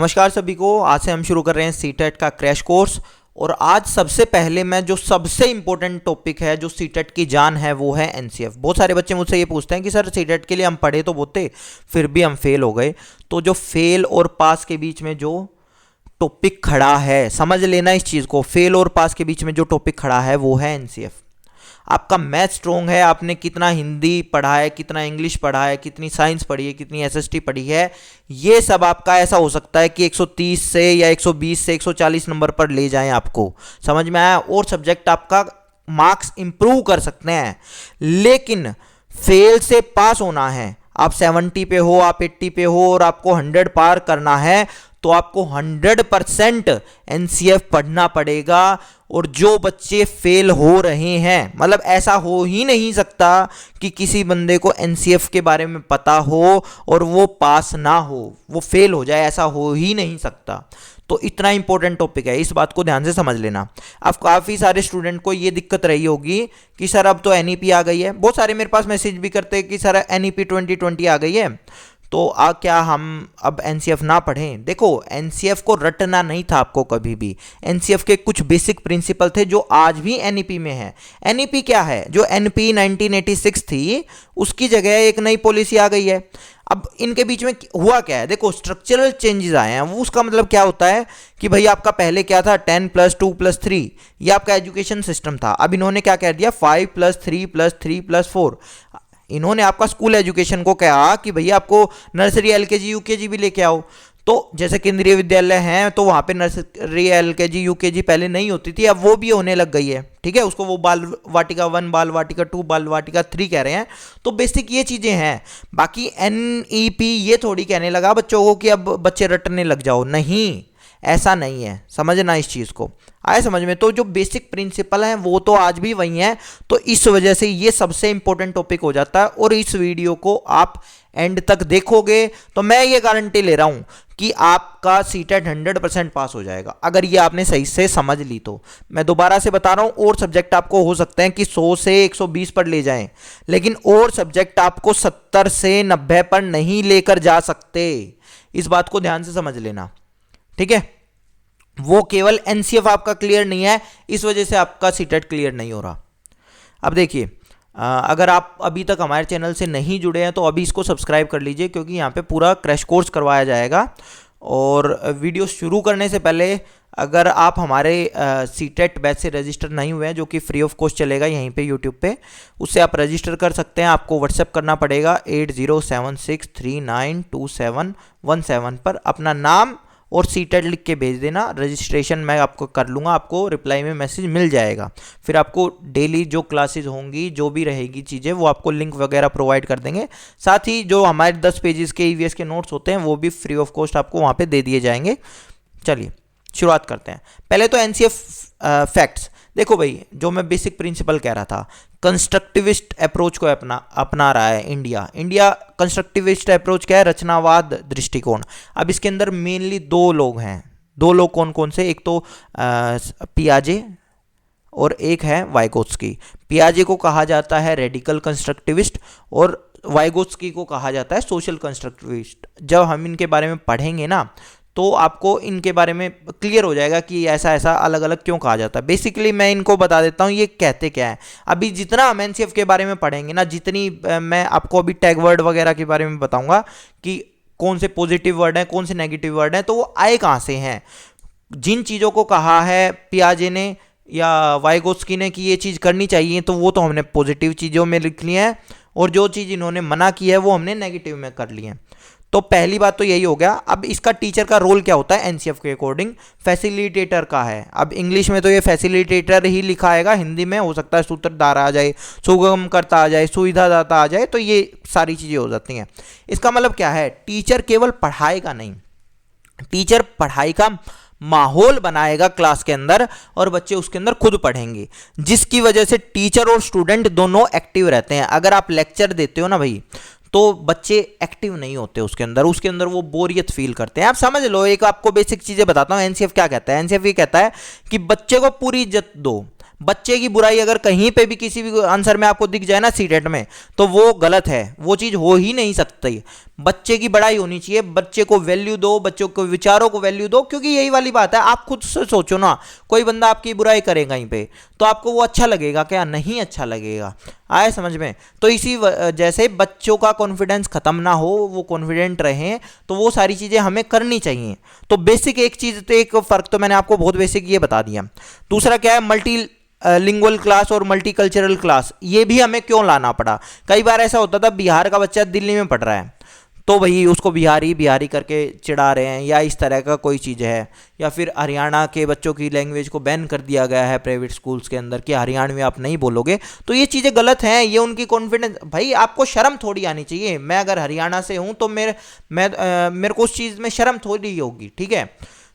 नमस्कार सभी को। आज से हम शुरू कर रहे हैं सीटेट का क्रैश कोर्स। और आज सबसे पहले मैं जो सबसे इंपॉर्टेंट टॉपिक है जो सीटेट की जान है वो है एनसीएफ। बहुत सारे बच्चे मुझसे ये पूछते हैं कि सर सीटेट के लिए हम पढ़े तो बहुत थे फिर भी हम फेल हो गए। तो जो फेल और पास के बीच में जो टॉपिक खड़ा है, समझ लेना इस चीज़ को, फेल और पास के बीच में जो टॉपिक खड़ा है वो है एनसीएफ। आपका मैथ स्ट्रोंग है, आपने कितना हिंदी पढ़ा है, कितना इंग्लिश पढ़ा है, कितनी साइंस पढ़ी है, कितनी एसएसटी पढ़ी है, ये सब आपका ऐसा हो सकता है कि 130 से या 120 से 140 नंबर पर ले जाएं आपको, समझ में आया। और सब्जेक्ट आपका मार्क्स इंप्रूव कर सकते हैं, लेकिन फेल से पास होना है। आप 70 पे हो, आप 80 पे हो और आपको 100 पार करना है तो आपको 100% एनसीएफ पढ़ना पड़ेगा। और जो बच्चे फेल हो रहे हैं, मतलब ऐसा हो ही नहीं सकता कि किसी बंदे को एनसीएफ के बारे में पता हो और वो पास ना हो, वो फेल हो जाए, ऐसा हो ही नहीं सकता। तो इतना इंपॉर्टेंट टॉपिक है, इस बात को ध्यान से समझ लेना। अब काफ़ी सारे स्टूडेंट को ये दिक्कत रही होगी कि सर अब तो एनईपी आ गई है। बहुत सारे मेरे पास मैसेज भी करते हैं कि सर एनईपी 2020 आ गई है तो क्या हम अब एनसीएफ ना पढ़ें। देखो, एनसीएफ को रटना नहीं था आपको कभी भी। एनसीएफ के कुछ बेसिक प्रिंसिपल थे जो आज भी एनईपी में है। एनईपी क्या है? जो एनपी 1986 थी उसकी जगह एक नई पॉलिसी आ गई है। अब इनके बीच में हुआ क्या है? देखो, स्ट्रक्चरल चेंजेस आए हैं। वो उसका मतलब क्या होता है कि भाई आपका पहले क्या था, 10+2+3, ये आपका एजुकेशन सिस्टम था। अब इन्होंने क्या कह दिया, 5+3+3+4। इन्होंने आपका स्कूल एजुकेशन को कहा कि भैया आपको नर्सरी एलकेजी यूकेजी भी लेके आओ। तो जैसे केंद्रीय विद्यालय हैं तो वहाँ पे नर्सरी एलकेजी यूकेजी पहले नहीं होती थी, अब वो भी होने लग गई है। ठीक है, उसको वो बाल वाटिका 1, बाल वाटिका 2, बाल वाटिका 3 कह रहे हैं। तो बेसिक ये चीज़ें हैं। बाकी एनईपी ये थोड़ी कहने लगा बच्चों को कि अब बच्चे रटने लग जाओ, नहीं, ऐसा नहीं है, समझना इस चीज़ को। आए समझ में? तो जो बेसिक प्रिंसिपल हैं वो तो आज भी वही हैं। तो इस वजह से ये सबसे इंपॉर्टेंट टॉपिक हो जाता है। और इस वीडियो को आप एंड तक देखोगे तो मैं ये गारंटी ले रहा हूं कि आपका सीटेट 100% पास हो जाएगा, अगर ये आपने सही से समझ ली तो। मैं दोबारा से बता रहा हूं, और सब्जेक्ट आपको हो सकते हैं कि 100 से 120 पर ले जाएं, लेकिन और सब्जेक्ट आपको 70 से 90 पर नहीं लेकर जा सकते। इस बात को ध्यान से समझ लेना, ठीक है। वो केवल एनसीएफ आपका क्लियर नहीं है, इस वजह से आपका सीटेट क्लियर नहीं हो रहा। अब देखिए, अगर आप अभी तक हमारे चैनल से नहीं जुड़े हैं तो अभी इसको सब्सक्राइब कर लीजिए, क्योंकि यहाँ पे पूरा क्रैश कोर्स करवाया जाएगा। और वीडियो शुरू करने से पहले अगर आप हमारे सीटेट बैच से रजिस्टर नहीं हुए हैं, जो कि फ्री ऑफ कॉस्ट चलेगा यहीं पे यूट्यूब पे, उससे आप रजिस्टर कर सकते हैं। आपको व्हाट्सएप करना पड़ेगा 8076392717 पर अपना नाम और सीटेट लिख के भेज देना। रजिस्ट्रेशन मैं आपको कर लूँगा, आपको रिप्लाई में मैसेज मिल जाएगा। फिर आपको डेली जो क्लासेस होंगी, जो भी रहेगी चीज़ें, वो आपको लिंक वगैरह प्रोवाइड कर देंगे। साथ ही जो हमारे 10 पेजेस के ईवीएस के नोट्स होते हैं वो भी फ्री ऑफ कॉस्ट आपको वहाँ पे दे दिए जाएंगे। चलिए शुरुआत करते हैं। पहले तो एनसीएफ फैक्ट्स। देखो भाई, जो मैं बेसिक प्रिंसिपल कह रहा था, कंस्ट्रक्टिविस्ट अप्रोच को अपना रहा है इंडिया। कंस्ट्रक्टिविस्ट अप्रोच क्या है? रचनावाद दृष्टिकोण। अब इसके अंदर मेनली 2 लोग हैं। 2 लोग कौन कौन से? एक तो पियाजे और एक है वाइगोत्स्की। पियाजे को कहा जाता है रेडिकल कंस्ट्रक्टिविस्ट और वाइगोत्स्की को कहा जाता है सोशल कंस्ट्रक्टिविस्ट। जब हम इनके बारे में पढ़ेंगे ना तो आपको इनके बारे में क्लियर हो जाएगा कि ऐसा ऐसा अलग अलग क्यों कहा जाता है। बेसिकली मैं इनको बता देता हूँ ये कहते क्या है। अभी जितना हम एनसीएफ के बारे में पढ़ेंगे ना, जितनी मैं आपको अभी टैग वर्ड वगैरह के बारे में बताऊंगा कि कौन से पॉजिटिव वर्ड हैं, कौन से नेगेटिव वर्ड हैं, तो वो आए कहाँ से हैं। जिन चीज़ों को कहा है पियाजे ने या वाइगोत्स्की ने कि ये चीज़ करनी चाहिए, तो वो तो हमने पॉजिटिव चीज़ों में लिख ली है, और जो चीज़ इन्होंने मना की है वो हमने नेगेटिव में कर ली है। तो पहली बात तो यही हो गया। अब इसका टीचर का रोल क्या होता है एनसीएफ के अकॉर्डिंग? फैसिलिटेटर का है। अब इंग्लिश में तो ये फैसिलिटेटर ही लिखा आएगा, हिंदी में हो सकता है सूत्रधार आ जाए, सुगमकर्ता आ जाए, सुविधादाता आ जाए, तो ये सारी चीज़ें हो जाती हैं। इसका मतलब क्या है? टीचर केवल पढ़ाएगा नहीं, टीचर पढ़ाई का माहौल बनाएगा क्लास के अंदर और बच्चे उसके अंदर खुद पढ़ेंगे, जिसकी वजह से टीचर और स्टूडेंट दोनों एक्टिव रहते हैं। अगर आप लेक्चर देते हो ना भाई, तो बच्चे एक्टिव नहीं होते उसके अंदर वो बोरियत फील करते हैं। आप समझ लो, एक आपको बेसिक चीज़ें बताता हूँ। एनसीएफ क्या कहता है? एनसीएफ ये कहता है कि बच्चे को पूरी इज्जत दो, बच्चे की बुराई अगर कहीं पे भी किसी भी आंसर में आपको दिख जाए ना सीटेट में, तो वो गलत है, वो चीज़ हो ही नहीं सकती। बच्चे की बड़ाई होनी चाहिए, बच्चे को वैल्यू दो, बच्चों को विचारों को वैल्यू दो, क्योंकि यही वाली बात है। आप खुद से सोचो ना, कोई बंदा आपकी बुराई करे कहीं पे तो आपको वो अच्छा लगेगा क्या? नहीं अच्छा लगेगा। आए समझ में? तो इसी जैसे बच्चों का कॉन्फिडेंस खत्म ना हो, वो कॉन्फिडेंट रहें, तो वो सारी चीज़ें हमें करनी चाहिए। तो बेसिक एक चीज़, तो एक फ़र्क तो मैंने आपको बहुत बेसिक ये बता दिया। दूसरा क्या है, मल्टी लिंगुअल क्लास और मल्टीकल्चरल क्लास, ये भी हमें क्यों लाना पड़ा? कई बार ऐसा होता था बिहार का बच्चा दिल्ली में पढ़ रहा है तो भाई उसको बिहारी बिहारी करके चिढ़ा रहे हैं, या इस तरह का कोई चीज़ है। या फिर हरियाणा के बच्चों की लैंग्वेज को बैन कर दिया गया है प्राइवेट स्कूल्स के अंदर कि हरियाणवी आप नहीं बोलोगे। तो ये चीज़ें गलत हैं, ये उनकी कॉन्फिडेंस। भाई आपको शर्म थोड़ी आनी चाहिए। मैं अगर हरियाणा से हूँ तो मेरे को उस चीज़ में शर्म थोड़ी होगी, ठीक है?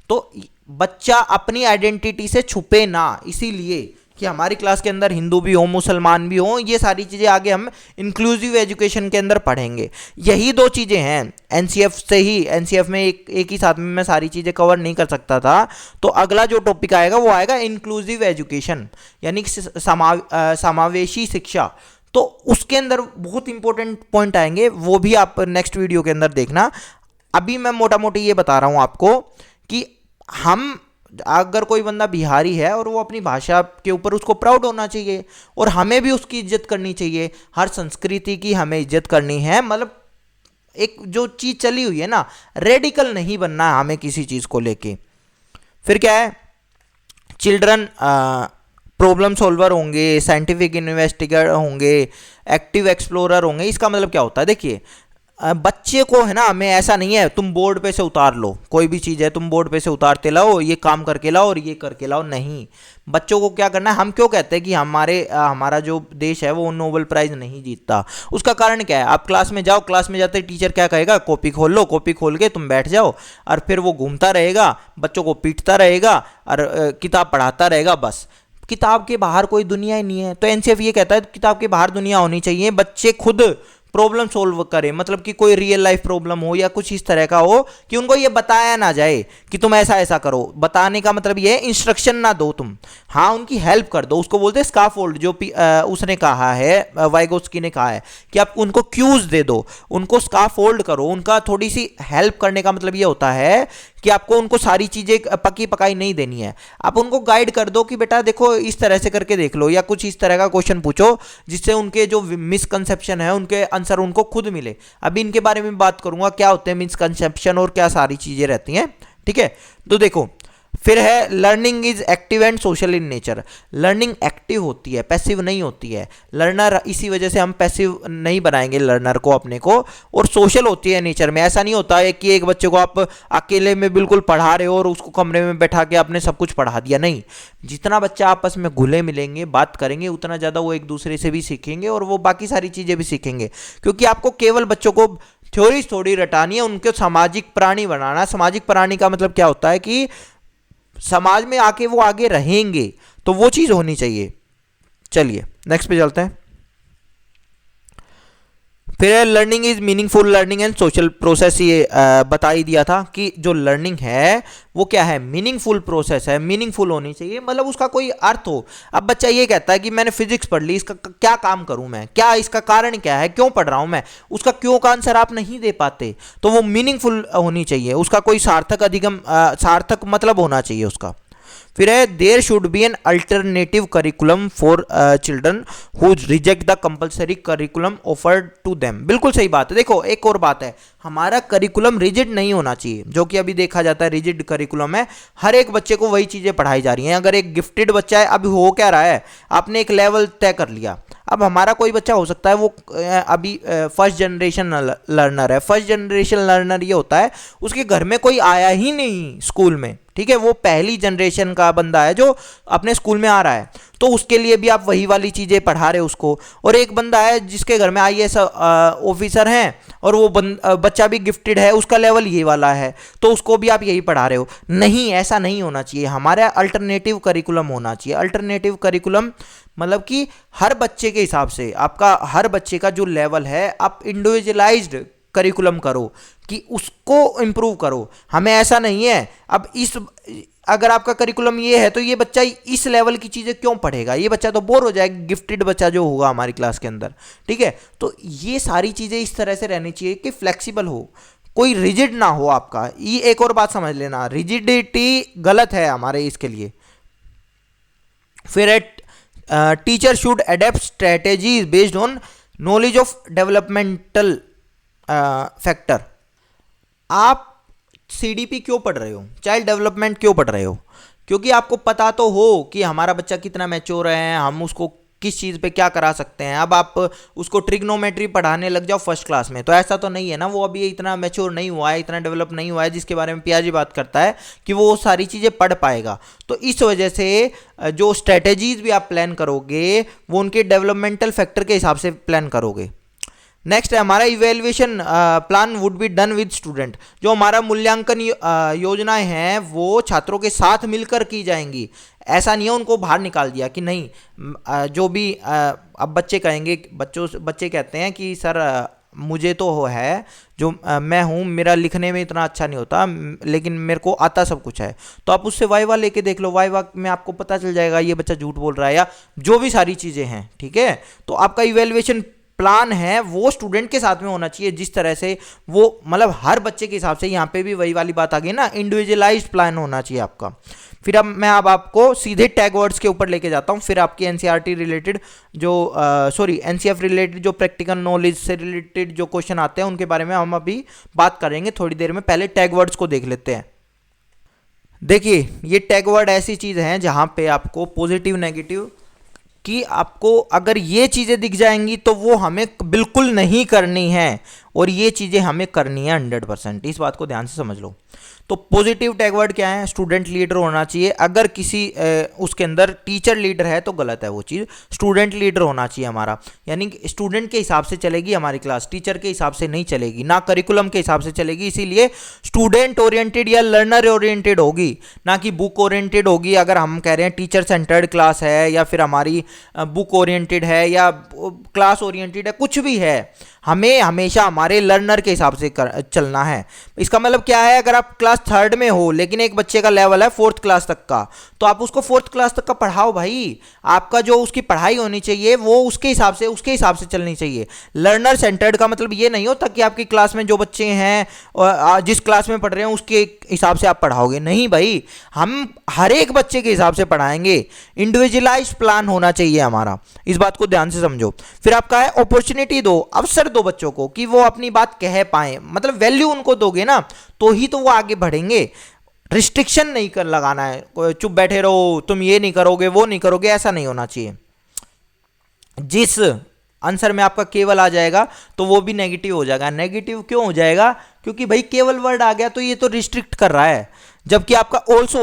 तो बच्चा अपनी आइडेंटिटी से छुपे ना, इसीलिए कि हमारी क्लास के अंदर हिंदू भी हो, मुसलमान भी हो, ये सारी चीज़ें आगे हम इंक्लूसिव एजुकेशन के अंदर पढ़ेंगे। यही दो चीज़ें हैं एनसीएफ से ही। एनसीएफ में एक ही साथ में मैं सारी चीज़ें कवर नहीं कर सकता था, तो अगला जो टॉपिक आएगा वो आएगा इंक्लूसिव एजुकेशन, यानी कि समावेशी शिक्षा। तो उसके अंदर बहुत इंपॉर्टेंट पॉइंट आएंगे, वो भी आप नेक्स्ट वीडियो के अंदर देखना। अभी मैं मोटा मोटी ये बता रहा हूँ आपको कि हम, अगर कोई बंदा बिहारी है और वो अपनी भाषा के ऊपर उसको प्राउड होना चाहिए, और हमें भी उसकी इज्जत करनी चाहिए। हर संस्कृति की हमें इज्जत करनी है। मतलब एक जो चीज़ चली हुई है ना, रेडिकल नहीं बनना है हमें किसी चीज़ को लेके। फिर क्या है, चिल्ड्रन प्रॉब्लम सॉल्वर होंगे, साइंटिफिक इन्वेस्टिगेटर होंगे, एक्टिव एक्सप्लोरर होंगे। इसका मतलब क्या होता है, देखिए बच्चे को है ना, हमें ऐसा नहीं है तुम बोर्ड पे से उतार लो, कोई भी चीज़ है तुम बोर्ड पे से उतारते लाओ, ये काम करके लाओ और ये करके लाओ, नहीं। बच्चों को क्या करना है, हम क्यों कहते हैं कि हमारा जो देश है वो नोबेल प्राइज़ नहीं जीतता? उसका कारण क्या है? आप क्लास में जाओ, क्लास में जाते टीचर क्या कहेगा, कॉपी खोल लो, कॉपी खोल के तुम बैठ जाओ, और फिर वो घूमता रहेगा, बच्चों को पीटता रहेगा और किताब पढ़ाता रहेगा। बस किताब के बाहर कोई दुनिया ही नहीं है। तो एनसीएफ ये कहता है किताब के बाहर दुनिया होनी चाहिए, बच्चे खुद प्रॉब्लम सोल्व करें। मतलब कि कोई रियल लाइफ प्रॉब्लम हो या कुछ इस तरह का हो कि उनको ये बताया ना जाए कि तुम ऐसा ऐसा करो। बताने का मतलब ये है, इंस्ट्रक्शन ना दो तुम, हाँ उनकी हेल्प कर दो। उसको बोलते हैं स्काफोल्ड, जो उसने कहा है, वाइगोत्स्की ने कहा है कि आप उनको क्यूज दे दो, उनको स्काफोल्ड करो, उनका थोड़ी सी हेल्प करने का मतलब ये होता है कि आपको उनको सारी चीज़ें पक्की पकाई नहीं देनी है। आप उनको गाइड कर दो कि बेटा देखो इस तरह से करके देख लो, या कुछ इस तरह का क्वेश्चन पूछो जिससे उनके जो मिसकंसेप्शन है उनके आंसर उनको खुद मिले। अभी इनके बारे में बात करूंगा, क्या होते हैं मिसकंसेप्शन और क्या सारी चीज़ें रहती हैं, ठीक है? तो देखो, फिर है learning is active and social in nature. Learning active होती है, पैसिव नहीं होती है। लर्नर, इसी वजह से हम पैसिव नहीं बनाएंगे लर्नर को अपने को, और सोशल होती है नेचर में। ऐसा नहीं होता है कि एक बच्चे को आप अकेले में बिल्कुल पढ़ा रहे हो और उसको कमरे में बैठा के आपने सब कुछ पढ़ा दिया, नहीं। जितना बच्चा आपस में घुले मिलेंगे, बात करेंगे, उतना ज़्यादा वो एक दूसरे से भी सीखेंगे और वो बाकी सारी चीज़ें भी सीखेंगे। क्योंकि आपको केवल बच्चों को थ्योरी थोड़ी रटानी है, उनको सामाजिक प्राणी बनाना। सामाजिक प्राणी का मतलब क्या होता है कि समाज में आके वो आगे रहेंगे, तो वो चीज़ होनी चाहिए। चलिए नेक्स्ट पे चलते हैं। फिर learning is meaningful learning and social process, ये बता ही दिया था कि जो लर्निंग है वो क्या है, मीनिंगफुल प्रोसेस है। मीनिंगफुल होनी चाहिए, मतलब उसका कोई अर्थ हो। अब बच्चा ये कहता है कि मैंने फिजिक्स पढ़ ली, इसका क्या काम करूं मैं, क्या इसका कारण क्या है, क्यों पढ़ रहा हूं मैं, उसका क्यों का आंसर आप नहीं दे पाते, तो वो मीनिंगफुल होनी चाहिए। उसका कोई सार्थक मतलब होना चाहिए उसका। फिर है there should be an alternative curriculum for children who reject the compulsory curriculum offered to them. बिल्कुल सही बात है। देखो एक और बात है, हमारा करिकुलम रिजिड नहीं होना चाहिए, जो कि अभी देखा जाता है रिजिड करिकुलम है। हर एक बच्चे को वही चीज़ें पढ़ाई जा रही हैं। अगर एक गिफ्टेड बच्चा है, अभी हो क्या रहा है, आपने एक लेवल तय कर लिया। अब हमारा कोई बच्चा हो सकता है वो अभी फर्स्ट जनरेशन लर्नर है। फर्स्ट जनरेशन लर्नर ये होता है उसके घर में कोई आया ही नहीं स्कूल में, ठीक है, वो पहली जनरेशन का बंदा है जो अपने स्कूल में आ रहा है, तो उसके लिए भी आप वही वाली चीज़ें पढ़ा रहे हो उसको। और एक बंदा है जिसके घर में आईएएस ऑफिसर हैं और वो बच्चा भी गिफ्टेड है, उसका लेवल ये वाला है, तो उसको भी आप यही पढ़ा रहे हो। नहीं, ऐसा नहीं होना चाहिए। हमारा अल्टरनेटिव करिकुलम होना चाहिए। अल्टरनेटिव करिकुलम मतलब कि हर बच्चे के हिसाब से, आपका हर बच्चे का जो लेवल है आप इंडिविजुअलाइज्ड करिकुलम करो कि उसको इम्प्रूव करो। हमें ऐसा नहीं है अब अगर आपका करिकुलम ये है तो ये बच्चा इस लेवल की चीज़ें क्यों पढ़ेगा, ये बच्चा तो बोर हो जाएगा, गिफ्टेड बच्चा जो होगा हमारी क्लास के अंदर। ठीक है, तो ये सारी चीज़ें इस तरह से रहनी चाहिए कि फ्लेक्सिबल हो, कोई रिजिड ना हो आपका। ये एक और बात समझ लेना, रिजिडिटी गलत है हमारे इसके लिए। फिर teacher should adapt strategies based on knowledge of developmental factor. आप सीडीपी क्यों पढ़ रहे हो, चाइल्ड डेवलपमेंट क्यों पढ़ रहे हो? क्योंकि आपको पता तो हो कि हमारा बच्चा कितना मैच्योर है, हम उसको किस चीज़ पे क्या करा सकते हैं। अब आप उसको ट्रिग्नोमेट्री पढ़ाने लग जाओ फर्स्ट क्लास में, तो ऐसा तो नहीं है ना, वो अभी इतना मैच्योर नहीं हुआ है, इतना डेवलप नहीं हुआ है जिसके बारे में पियाजी बात करता है कि वो सारी चीज़ें पढ़ पाएगा। तो इस वजह से जो स्ट्रेटेजीज भी आप प्लान करोगे वो उनके डेवलपमेंटल फैक्टर के हिसाब से प्लान करोगे। नेक्स्ट है हमारा evaluation plan would be done with student. जो हमारा मूल्यांकन योजनाएं हैं वो छात्रों के साथ मिलकर की जाएंगी। ऐसा नहीं है उनको बाहर निकाल दिया कि नहीं, जो भी अब बच्चे कहेंगे, बच्चे कहते हैं कि सर मुझे तो है जो मैं हूँ, मेरा लिखने में इतना अच्छा नहीं होता लेकिन मेरे को आता सब कुछ है। तो आप उससे वाइवा लेके देख लो, वाइवा में आपको पता चल जाएगा ये बच्चा झूठ बोल रहा है या जो भी सारी चीज़ें हैं। ठीक है, तो आपका इवेल्युएशन प्लान है वो स्टूडेंट के साथ में होना चाहिए, जिस तरह से वो मतलब हर बच्चे के हिसाब से, यहाँ पे भी वही वाली बात आ गई ना, इंडिविजुअलाइज्ड प्लान होना चाहिए आपका। फिर अब मैं अब आपको सीधे टैग वर्ड्स के ऊपर लेके जाता हूँ। फिर आपकी एनसीईआरटी रिलेटेड जो एनसीएफ रिलेटेड जो प्रैक्टिकल नॉलेज से रिलेटेड जो क्वेश्चन आते हैं उनके बारे में हम अभी बात करेंगे थोड़ी देर में। पहले टैग वर्ड्स को देख लेते हैं। देखिए, ये टैग वर्ड ऐसी चीज़ है जहाँ पे आपको पॉजिटिव नेगेटिव कि आपको अगर ये चीज़ें दिख जाएंगी तो वो हमें बिल्कुल नहीं करनी है और ये चीज़ें हमें करनी है 100%। इस बात को ध्यान से समझ लो। तो पॉजिटिव टैग वर्ड क्या है? स्टूडेंट लीडर होना चाहिए। अगर किसी उसके अंदर टीचर लीडर है तो गलत है वो चीज़, स्टूडेंट लीडर होना चाहिए हमारा। यानी स्टूडेंट के हिसाब से चलेगी हमारी क्लास, टीचर के हिसाब से नहीं चलेगी, ना करिकुलम के हिसाब से चलेगी। इसीलिए स्टूडेंट ओरिएंटेड या लर्नर ओरिएंटेड होगी, ना कि बुक ओरिएंटेड होगी। अगर हम कह रहे हैं टीचर सेंटर्ड क्लास है या फिर हमारी बुक ओरिएंटेड है या क्लास ओरिएंटेड है, कुछ भी है, हमें हमेशा हमारे लर्नर के हिसाब से चलना है। इसका मतलब क्या है? अगर आप क्लास 3rd में हो लेकिन एक बच्चे का लेवल है 4th क्लास तक का, तो आप उसको 4th क्लास तक का पढ़ाओ भाई। आपका जो उसकी पढ़ाई होनी चाहिए वो उसके हिसाब से चलनी चाहिए। लर्नर सेंटर्ड का मतलब ये नहीं होता कि आपकी क्लास में जो बच्चे हैं जिस क्लास में पढ़ रहे हैं उसके हिसाब से आप पढ़ाओगे, नहीं भाई, हम हर एक बच्चे के हिसाब से पढ़ाएंगे। इंडिविजुअलाइज प्लान होना चाहिए हमारा, इस बात को ध्यान से समझो। फिर आपका है अपॉर्चुनिटी दो, अवसर दो बच्चों को कि वो अपनी बात कह पाए, मतलब वैल्यू उनको दोगे ना तो ही तो वो आगे बढ़ेंगे। रिस्ट्रिक्शन नहीं कर लगाना है, चुप बैठे रहो, तुम ये नहीं करोगे वो नहीं करोगे, ऐसा नहीं होना चाहिए। जिस आंसर में आपका केवल आ जाएगा तो वो भी नेगेटिव हो जाएगा। नेगेटिव क्यों हो जाएगा? क्योंकि भाई केवल वर्ड आ गया तो ये तो रिस्ट्रिक्ट कर रहा है, जबकि आपका ऑल्सो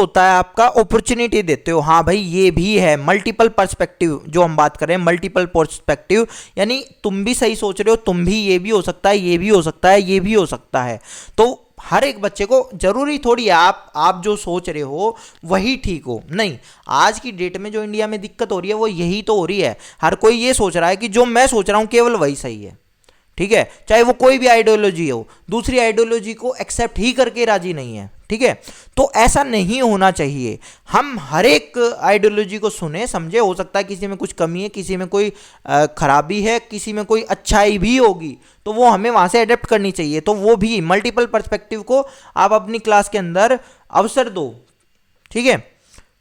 होता है आपका अपॉर्चुनिटी देते हो। हाँ भाई, ये भी है मल्टीपल पर्सपेक्टिव, जो हम बात कर रहे हैं मल्टीपल पर्सपेक्टिव, यानी तुम भी सही सोच रहे हो, तुम भी, ये भी हो सकता है, ये भी हो सकता है, ये भी हो सकता है। तो हर एक बच्चे को जरूरी थोड़ी आप जो सोच रहे हो वही ठीक हो, नहीं। आज की डेट में जो इंडिया में दिक्कत हो रही है वो यही तो हो रही है। हर कोई ये सोच रहा है कि जो मैं सोच रहा हूँ केवल वही सही है। ठीक है, चाहे वो कोई भी आइडियोलॉजी हो, दूसरी आइडियोलॉजी को एक्सेप्ट ही करके राजी नहीं है। ठीक है, तो ऐसा नहीं होना चाहिए। हम हर एक आइडियोलॉजी को सुने समझे, हो सकता है किसी में कुछ कमी है, किसी में कोई खराबी है, किसी में कोई अच्छाई भी होगी, तो वो हमें वहाँ से अडेप्ट करनी चाहिए। तो वो भी मल्टीपल पर्सपेक्टिव को आप अपनी क्लास के अंदर अवसर दो। ठीक है,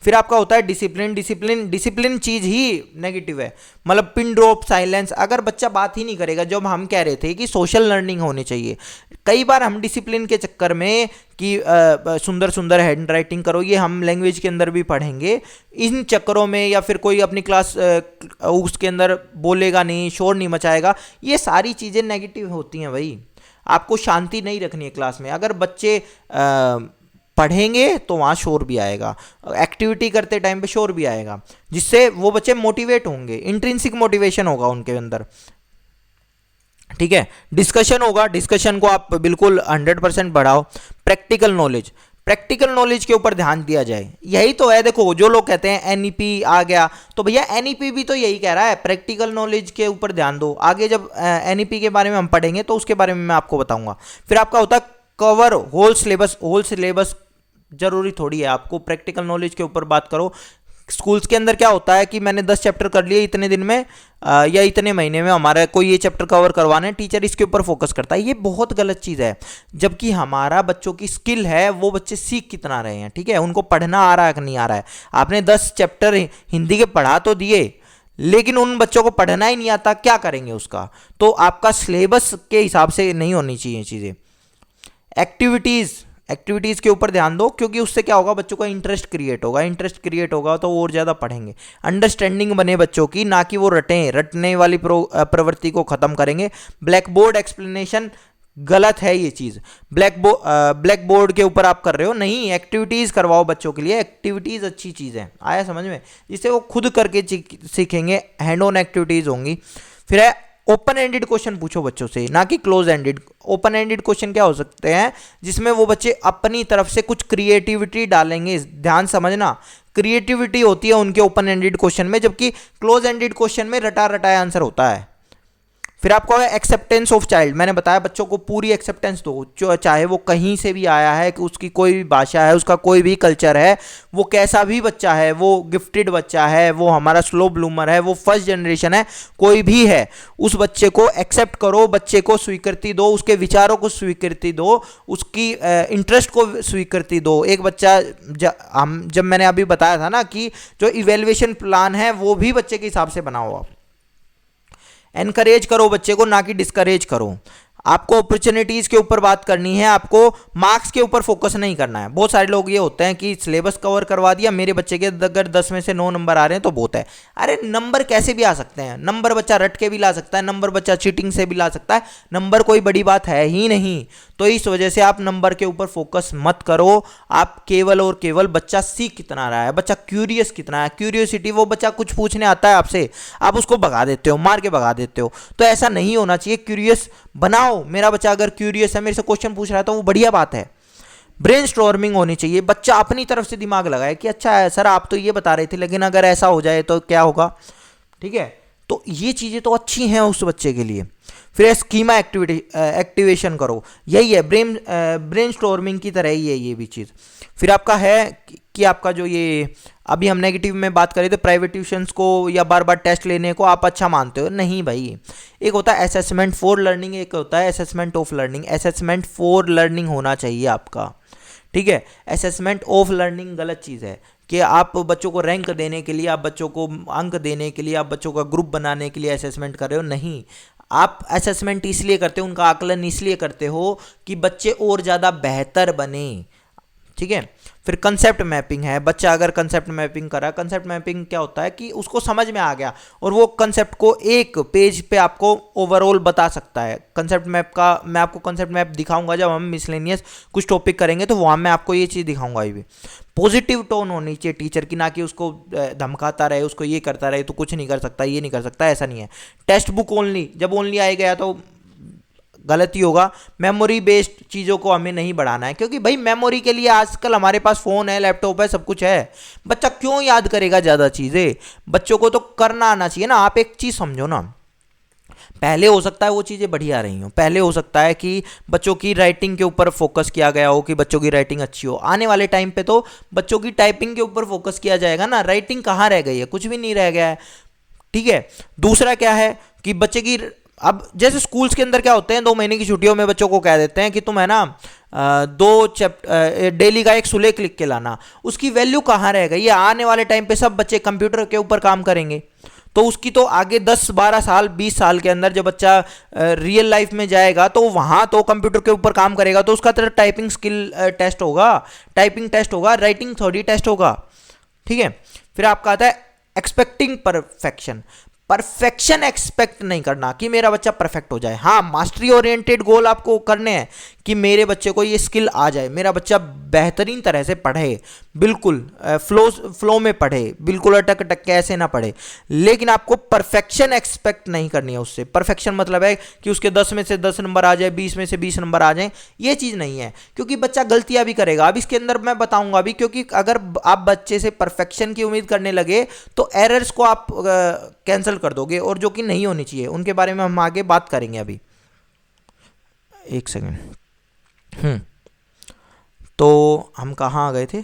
फिर आपका होता है डिसिप्लिन चीज ही नेगेटिव है, मतलब पिन ड्रॉप साइलेंस। अगर बच्चा बात ही नहीं करेगा, जब हम कह रहे थे कि सोशल लर्निंग होनी चाहिए, कई बार हम डिसिप्लिन के चक्कर में कि सुंदर सुंदर हैंड राइटिंग करो, ये हम लैंग्वेज के अंदर भी पढ़ेंगे, इन चक्करों में, या फिर कोई अपनी क्लास उसके अंदर बोलेगा नहीं, शोर नहीं मचाएगा, ये सारी चीज़ें नेगेटिव होती हैं भाई। आपको शांति नहीं रखनी है क्लास में। अगर बच्चे पढ़ेंगे तो वहाँ शोर भी आएगा, एक्टिविटी करते टाइम पे शोर भी आएगा, जिससे वो बच्चे मोटिवेट होंगे, इंट्रिंसिक मोटिवेशन होगा उनके अंदर। ठीक है, डिस्कशन होगा, डिस्कशन को आप बिल्कुल 100% बढ़ाओ। प्रैक्टिकल नॉलेज के ऊपर ध्यान दिया जाए, यही तो है। देखो, जो लोग कहते हैं एनईपी आ गया, तो भैया एनईपी भी तो यही कह रहा है, प्रैक्टिकल नॉलेज के ऊपर ध्यान दो। आगे जब एनईपी के बारे में हम पढ़ेंगे तो उसके बारे में मैं आपको बताऊंगा। फिर आपका होता है कवर होल सिलेबस जरूरी थोड़ी है, आपको प्रैक्टिकल नॉलेज के ऊपर बात करो। स्कूल्स के अंदर क्या होता है कि मैंने 10 चैप्टर कर लिए इतने दिन में या इतने महीने में, हमारा कोई ये चैप्टर कवर करवाना है, टीचर इसके ऊपर फोकस करता है। ये बहुत गलत चीज़ है। जबकि हमारा बच्चों की स्किल है वो बच्चे सीख कितना रहे हैं, ठीक है, उनको पढ़ना आ रहा है कि नहीं आ रहा है। आपने 10 चैप्टर हिंदी के पढ़ा तो दिए, लेकिन उन बच्चों को पढ़ना ही नहीं आता, क्या करेंगे उसका? तो आपका सिलेबस के हिसाब से नहीं होनी चाहिए चीज़ें। एक्टिविटीज़ के ऊपर ध्यान दो, क्योंकि उससे क्या होगा, बच्चों का इंटरेस्ट क्रिएट होगा। इंटरेस्ट क्रिएट होगा तो वो और ज़्यादा पढ़ेंगे। अंडरस्टैंडिंग बने बच्चों की, ना कि वो रटने वाली प्रवृत्ति को ख़त्म करेंगे। ब्लैक बोर्ड एक्सप्लेनेशन गलत है ये चीज़। ब्लैक बोर्ड के ऊपर आप कर रहे हो, नहीं, एक्टिविटीज़ करवाओ बच्चों के लिए। एक्टिविटीज़ अच्छी चीज़ है, आया समझ में, जिससे वो खुद करके सीखेंगे, हैंड ऑन एक्टिविटीज़ होंगी। फिर है ओपन एंडेड क्वेश्चन पूछो बच्चों से, ना कि close ended. Open ended question क्या हो सकते हैं, जिसमें वो बच्चे अपनी तरफ से कुछ क्रिएटिविटी डालेंगे। ध्यान समझना, क्रिएटिविटी होती है उनके ओपन एंडेड क्वेश्चन में, जबकि क्लोज एंडेड क्वेश्चन में रटा रटाया आंसर होता है। फिर आपको एक्सेप्टेंस ऑफ चाइल्ड, मैंने बताया बच्चों को पूरी एक्सेप्टेंस दो, चाहे वो कहीं से भी आया है, कि उसकी कोई भी भाषा है, उसका कोई भी कल्चर है, वो कैसा भी बच्चा है, वो गिफ्टेड बच्चा है, वो हमारा स्लो ब्लूमर है, वो फर्स्ट जनरेशन है, कोई भी है, उस बच्चे को एक्सेप्ट करो, बच्चे को स्वीकृति दो, उसके विचारों को स्वीकृति दो, उसकी इंटरेस्ट को स्वीकृति दो। एक बच्चा जब मैंने अभी बताया था ना कि जो इवेल्युएशन प्लान है वो भी बच्चे के हिसाब से बनाओ आप। एनकरेज करो बच्चे को, ना कि डिस्करेज करो। आपको अपॉर्चुनिटीज़ के ऊपर बात करनी है, आपको मार्क्स के ऊपर फोकस नहीं करना है। बहुत सारे लोग ये होते हैं कि सिलेबस कवर करवा दिया, मेरे बच्चे के अगर 10 में से 9 नंबर आ रहे हैं तो बहुत है। अरे नंबर कैसे भी आ सकते हैं, नंबर बच्चा रट के भी ला सकता है, नंबर बच्चा चीटिंग से भी ला सकता है, नंबर कोई बड़ी बात है ही नहीं। तो इस वजह से आप नंबर के ऊपर फोकस मत करो। आप केवल और केवल बच्चा सीख कितना रहा है, बच्चा क्यूरियस कितना है, क्यूरियोसिटी, वो बच्चा कुछ पूछने आता है आपसे, आप उसको भगा देते हो, मार के भगा देते हो, तो ऐसा नहीं होना चाहिए। क्यूरियस बनाओ। मेरा बच्चा अगर क्यूरियस है, मेरे से क्वेश्चन पूछ रहा है, तो वो बढ़िया बात है। ब्रेनस्टॉर्मिंग होनी चाहिए, बच्चा अपनी तरफ से दिमाग लगाए कि अच्छा है सर आप तो ये बता रहे थे, लेकिन अगर ऐसा हो जाए तो क्या होगा, ठीक है। तो ये चीज़ें तो अच्छी हैं उस बच्चे के लिए। फिर स्कीमा एक्टिवेशन करो, यही है ब्रेनस्टॉर्मिंग की तरह ही है ये भी चीज़। फिर आपका है कि आपका जो ये अभी हम नेगेटिव में बात करें तो प्राइवेट ट्यूशन्स को या बार बार टेस्ट लेने को आप अच्छा मानते हो, नहीं भाई। एक होता है असेसमेंट फॉर लर्निंग, एक होता है assessment of learning. Assessment for learning होना चाहिए आपका, ठीक है। असेसमेंट ऑफ लर्निंग गलत चीज़ है कि आप बच्चों को रैंक देने के लिए, आप बच्चों को अंक देने के लिए, आप बच्चों का ग्रुप बनाने के लिए असेसमेंट कर रहे हो, नहीं। आप असेसमेंट इसलिए करते हो, उनका आकलन इसलिए करते हो कि बच्चे और ज़्यादा बेहतर बने, ठीक है। फिर कंसेप्ट मैपिंग है, बच्चा अगर कंसेप्ट मैपिंग करा, कंसेप्ट मैपिंग क्या होता है कि उसको समझ में आ गया और वो कंसेप्ट को एक पेज पे आपको ओवरऑल बता सकता है। कंसेप्ट मैप का मैं आपको कंसेप्ट मैप दिखाऊंगा जब हम मिसलेनियस कुछ टॉपिक करेंगे, तो वहाँ मैं आपको ये चीज़ दिखाऊंगा। ये भी पॉजिटिव टोन होनी चाहिए टीचर की, ना कि उसको धमकाता रहे, उसको ये करता रहे तो कुछ नहीं कर सकता, ये नहीं कर सकता, ऐसा नहीं है। टेक्स्ट बुक ओनली, जब ओनली आए गया तो गलती होगा। मेमोरी बेस्ड चीज़ों को हमें नहीं बढ़ाना है, क्योंकि भाई मेमोरी के लिए आजकल हमारे पास फ़ोन है, लैपटॉप है, सब कुछ है। बच्चा क्यों याद करेगा ज़्यादा चीज़ें, बच्चों को तो करना आना चाहिए ना। आप एक चीज़ समझो ना, पहले हो सकता है वो चीज़ें बढ़िया रही हों, पहले हो सकता है कि बच्चों की राइटिंग के ऊपर फोकस किया गया हो कि बच्चों की राइटिंग अच्छी हो। आने वाले टाइम पे तो बच्चों की टाइपिंग के ऊपर फोकस किया जाएगा ना। राइटिंग कहाँ रह गई है, कुछ भी नहीं रह गया है, ठीक है। दूसरा क्या है कि बच्चे की, अब जैसे स्कूल्स के अंदर क्या होते हैं, 2 महीने की छुट्टियों में बच्चों को कह देते हैं कि तुम है ना 2 चैप्टर डेली का एक सुलेख लिख के लाना। उसकी वैल्यू कहाँ रह गई है? आने वाले टाइम पे सब बच्चे कंप्यूटर के ऊपर काम करेंगे, तो उसकी तो आगे 10-12 साल 20 साल के अंदर जब बच्चा रियल लाइफ में जाएगा तो वहाँ तो कंप्यूटर के ऊपर काम करेगा, तो उसका तो टाइपिंग स्किल टेस्ट होगा, टाइपिंग टेस्ट होगा, राइटिंग थोड़ी टेस्ट होगा, ठीक है। फिर आपका आता है एक्सपेक्टिंग परफेक्शन। परफेक्शन एक्सपेक्ट नहीं करना कि मेरा बच्चा परफेक्ट हो जाए। हाँ, मास्टरी ओरिएंटेड गोल आपको करने हैं कि मेरे बच्चे को ये स्किल आ जाए, मेरा बच्चा बेहतरीन तरह से पढ़े, बिल्कुल फ्लो में पढ़े, बिल्कुल अटक अटक के ऐसे ना पढ़े। लेकिन आपको परफेक्शन एक्सपेक्ट नहीं करनी है उससे। परफेक्शन मतलब है कि उसके 10 में से 10 नंबर आ जाए, 20 में से 20 नंबर आ जाए, ये चीज़ नहीं है, क्योंकि बच्चा गलतियां भी करेगा। अब इसके अंदर मैं बताऊंगा अभी, क्योंकि अगर आप बच्चे से परफेक्शन की उम्मीद करने लगे तो एरर्स को आप कैंसिल कर दोगे, और जो कि नहीं होनी चाहिए, उनके बारे में हम आगे बात करेंगे। अभी एक सेकेंड। तो हम कहाँ आ गए थे?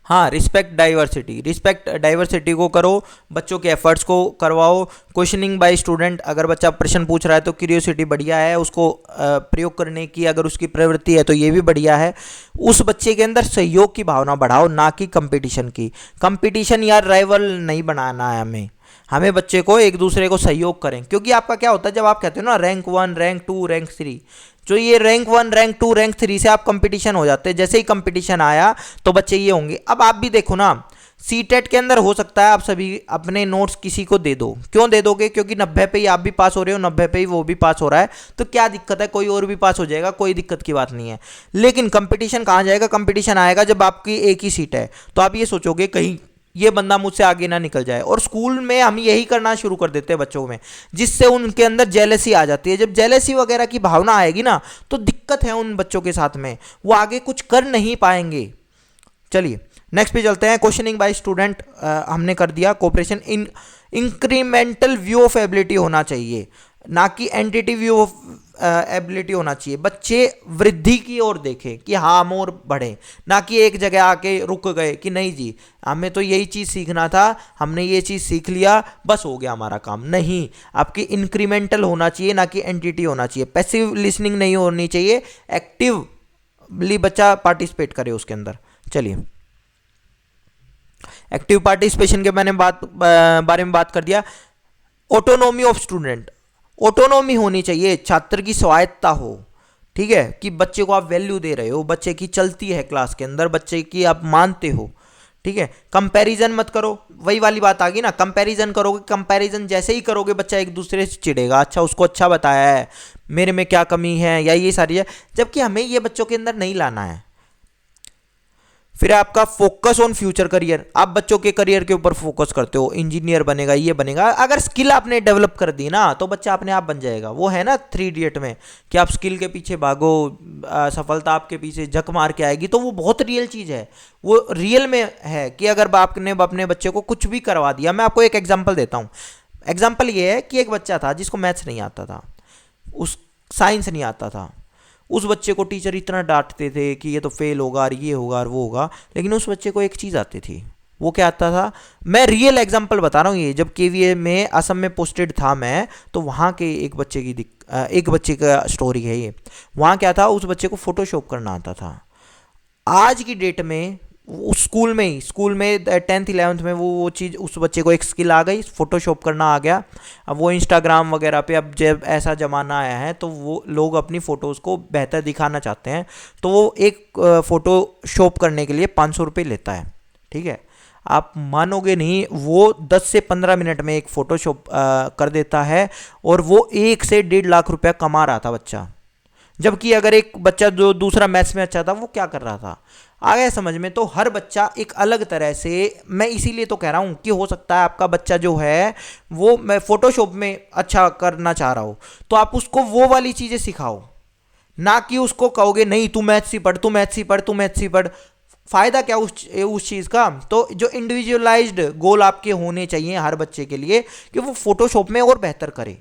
हाँ, रिस्पेक्ट डाइवर्सिटी को करो, बच्चों के एफर्ट्स को करवाओ। क्वेश्चनिंग बाय स्टूडेंट, अगर बच्चा प्रश्न पूछ रहा है तो क्यूरियोसिटी बढ़िया है, उसको प्रयोग करने की अगर उसकी प्रवृत्ति है तो ये भी बढ़िया है। उस बच्चे के अंदर सहयोग की भावना बढ़ाओ, ना कि कंपटीशन की। कंपटीशन यार राइवल नहीं बनाना है हमें, हमें बच्चे को एक दूसरे को सहयोग करें। क्योंकि आपका क्या होता है जब आप कहते हो ना रैंक 1, रैंक 2, रैंक 3, जो ये रैंक 1, रैंक 2, रैंक 3 से आप कंपटीशन हो जाते हैं। जैसे ही कंपटीशन आया तो बच्चे ये होंगे। अब आप भी देखो ना, सीटेट के अंदर हो सकता है आप सभी अपने नोट्स किसी को दे दो। क्यों दे दोगे? क्योंकि 90 पे ही आप भी पास हो रहे हो, 90 पे ही वो भी पास हो रहा है, तो क्या दिक्कत है? कोई और भी पास हो जाएगा, कोई दिक्कत की बात नहीं है। लेकिन कंपटीशन कहाँ जाएगा? कंपटीशन आएगा जब आपकी एक ही सीट है, तो आप ये सोचोगे कहीं ये बंदा मुझसे आगे ना निकल जाए। और स्कूल में हम यही करना शुरू कर देते हैं बच्चों में, जिससे उनके अंदर जेलसी आ जाती है। जब जेलसी वगैरह की भावना आएगी ना, तो दिक्कत है उन बच्चों के साथ में, वो आगे कुछ कर नहीं पाएंगे। चलिए नेक्स्ट पे चलते हैं। क्वेश्चनिंग बाय स्टूडेंट हमने कर दिया। Cooperation in incremental view of ability होना चाहिए, ना कि एंटिटी व्यू ऑफ एबिलिटी होना चाहिए। बच्चे वृद्धि की ओर देखें कि हाँ हम और बढ़े, ना कि एक जगह आके रुक गए कि नहीं जी हमें तो यही चीज़ सीखना था, हमने ये चीज़ सीख लिया, बस हो गया हमारा काम। नहीं, आपकी इंक्रीमेंटल होना चाहिए, ना कि एंटिटी होना चाहिए। पैसिव लिसनिंग नहीं होनी चाहिए, एक्टिवली बच्चा पार्टिसिपेट करे उसके अंदर। चलिए, एक्टिव पार्टिसिपेशन के बारे में बात कर दिया। ऑटोनॉमी ऑफ स्टूडेंट, ऑटोनॉमी होनी चाहिए, छात्र की स्वायत्ता हो। ठीक है, कि बच्चे को आप वैल्यू दे रहे हो, बच्चे की चलती है क्लास के अंदर, बच्चे की आप मानते हो। ठीक है, कंपैरिजन मत करो, वही वाली बात आ गई ना। कंपैरिजन करोगे, कंपैरिजन जैसे ही करोगे बच्चा एक दूसरे से चिढ़ेगा, अच्छा उसको अच्छा बताया है, मेरे में क्या कमी है, या ये सारी है, जबकि हमें ये बच्चों के अंदर नहीं लाना है। फिर आपका फोकस ऑन फ्यूचर करियर, आप बच्चों के करियर के ऊपर फोकस करते हो, इंजीनियर बनेगा, ये बनेगा। अगर स्किल आपने डेवलप कर दी ना तो बच्चा अपने आप बन जाएगा। वो है ना 3 इडियट में कि आप स्किल के पीछे भागो, सफलता आपके पीछे झक मार के आएगी। तो वो बहुत रियल चीज़ है, वो रियल में है कि अगर आपने अपने बच्चे को कुछ भी करवा दिया। मैं आपको एक एग्जाम्पल देता हूँ। एग्जाम्पल ये है कि एक बच्चा था जिसको मैथ्स नहीं आता था, उस साइंस नहीं आता था। उस बच्चे को टीचर इतना डांटते थे कि ये तो फेल होगा और ये होगा और वो होगा, लेकिन उस बच्चे को एक चीज़ आती थी। वो क्या आता था? मैं रियल एग्जांपल बता रहा हूँ। ये जब केवीए में असम में पोस्टेड था मैं, तो वहाँ के एक बच्चे का स्टोरी है ये। वहाँ क्या था, उस बच्चे को फोटोशॉप करना आता था। आज की डेट में उस स्कूल में 10th 11th में वो चीज़, उस बच्चे को एक स्किल आ गई, फोटोशॉप करना आ गया। अब वो इंस्टाग्राम वगैरह पे, अब जब ऐसा ज़माना आया है तो वो लोग अपनी फ़ोटोज़ को बेहतर दिखाना चाहते हैं, तो वो एक फ़ोटोशॉप करने के लिए 500 रुपये लेता है। ठीक है, आप मानोगे नहीं, वो 10 से 15 मिनट में एक फ़ोटोशॉप कर देता है, और वो 1 से 1.5 लाख रुपया कमा रहा था बच्चा। जबकि अगर एक बच्चा जो दूसरा मैथ्स में अच्छा था, वो क्या कर रहा था? आ गया समझ में? तो हर बच्चा एक अलग तरह से, मैं इसीलिए तो कह रहा हूँ कि हो सकता है आपका बच्चा जो है वो मैं फोटोशॉप में अच्छा करना चाह रहा हो, तो आप उसको वो वाली चीज़ें सिखाओ, ना कि उसको कहोगे नहीं तू मैथ्स ही पढ़, तू मैथ्स ही पढ़, तू मैथ्स ही पढ़। फ़ायदा क्या उस चीज़ का? तो जो इंडिविजुअलाइज्ड गोल आपके होने चाहिए हर बच्चे के लिए, कि वो फोटोशॉप में और बेहतर करे।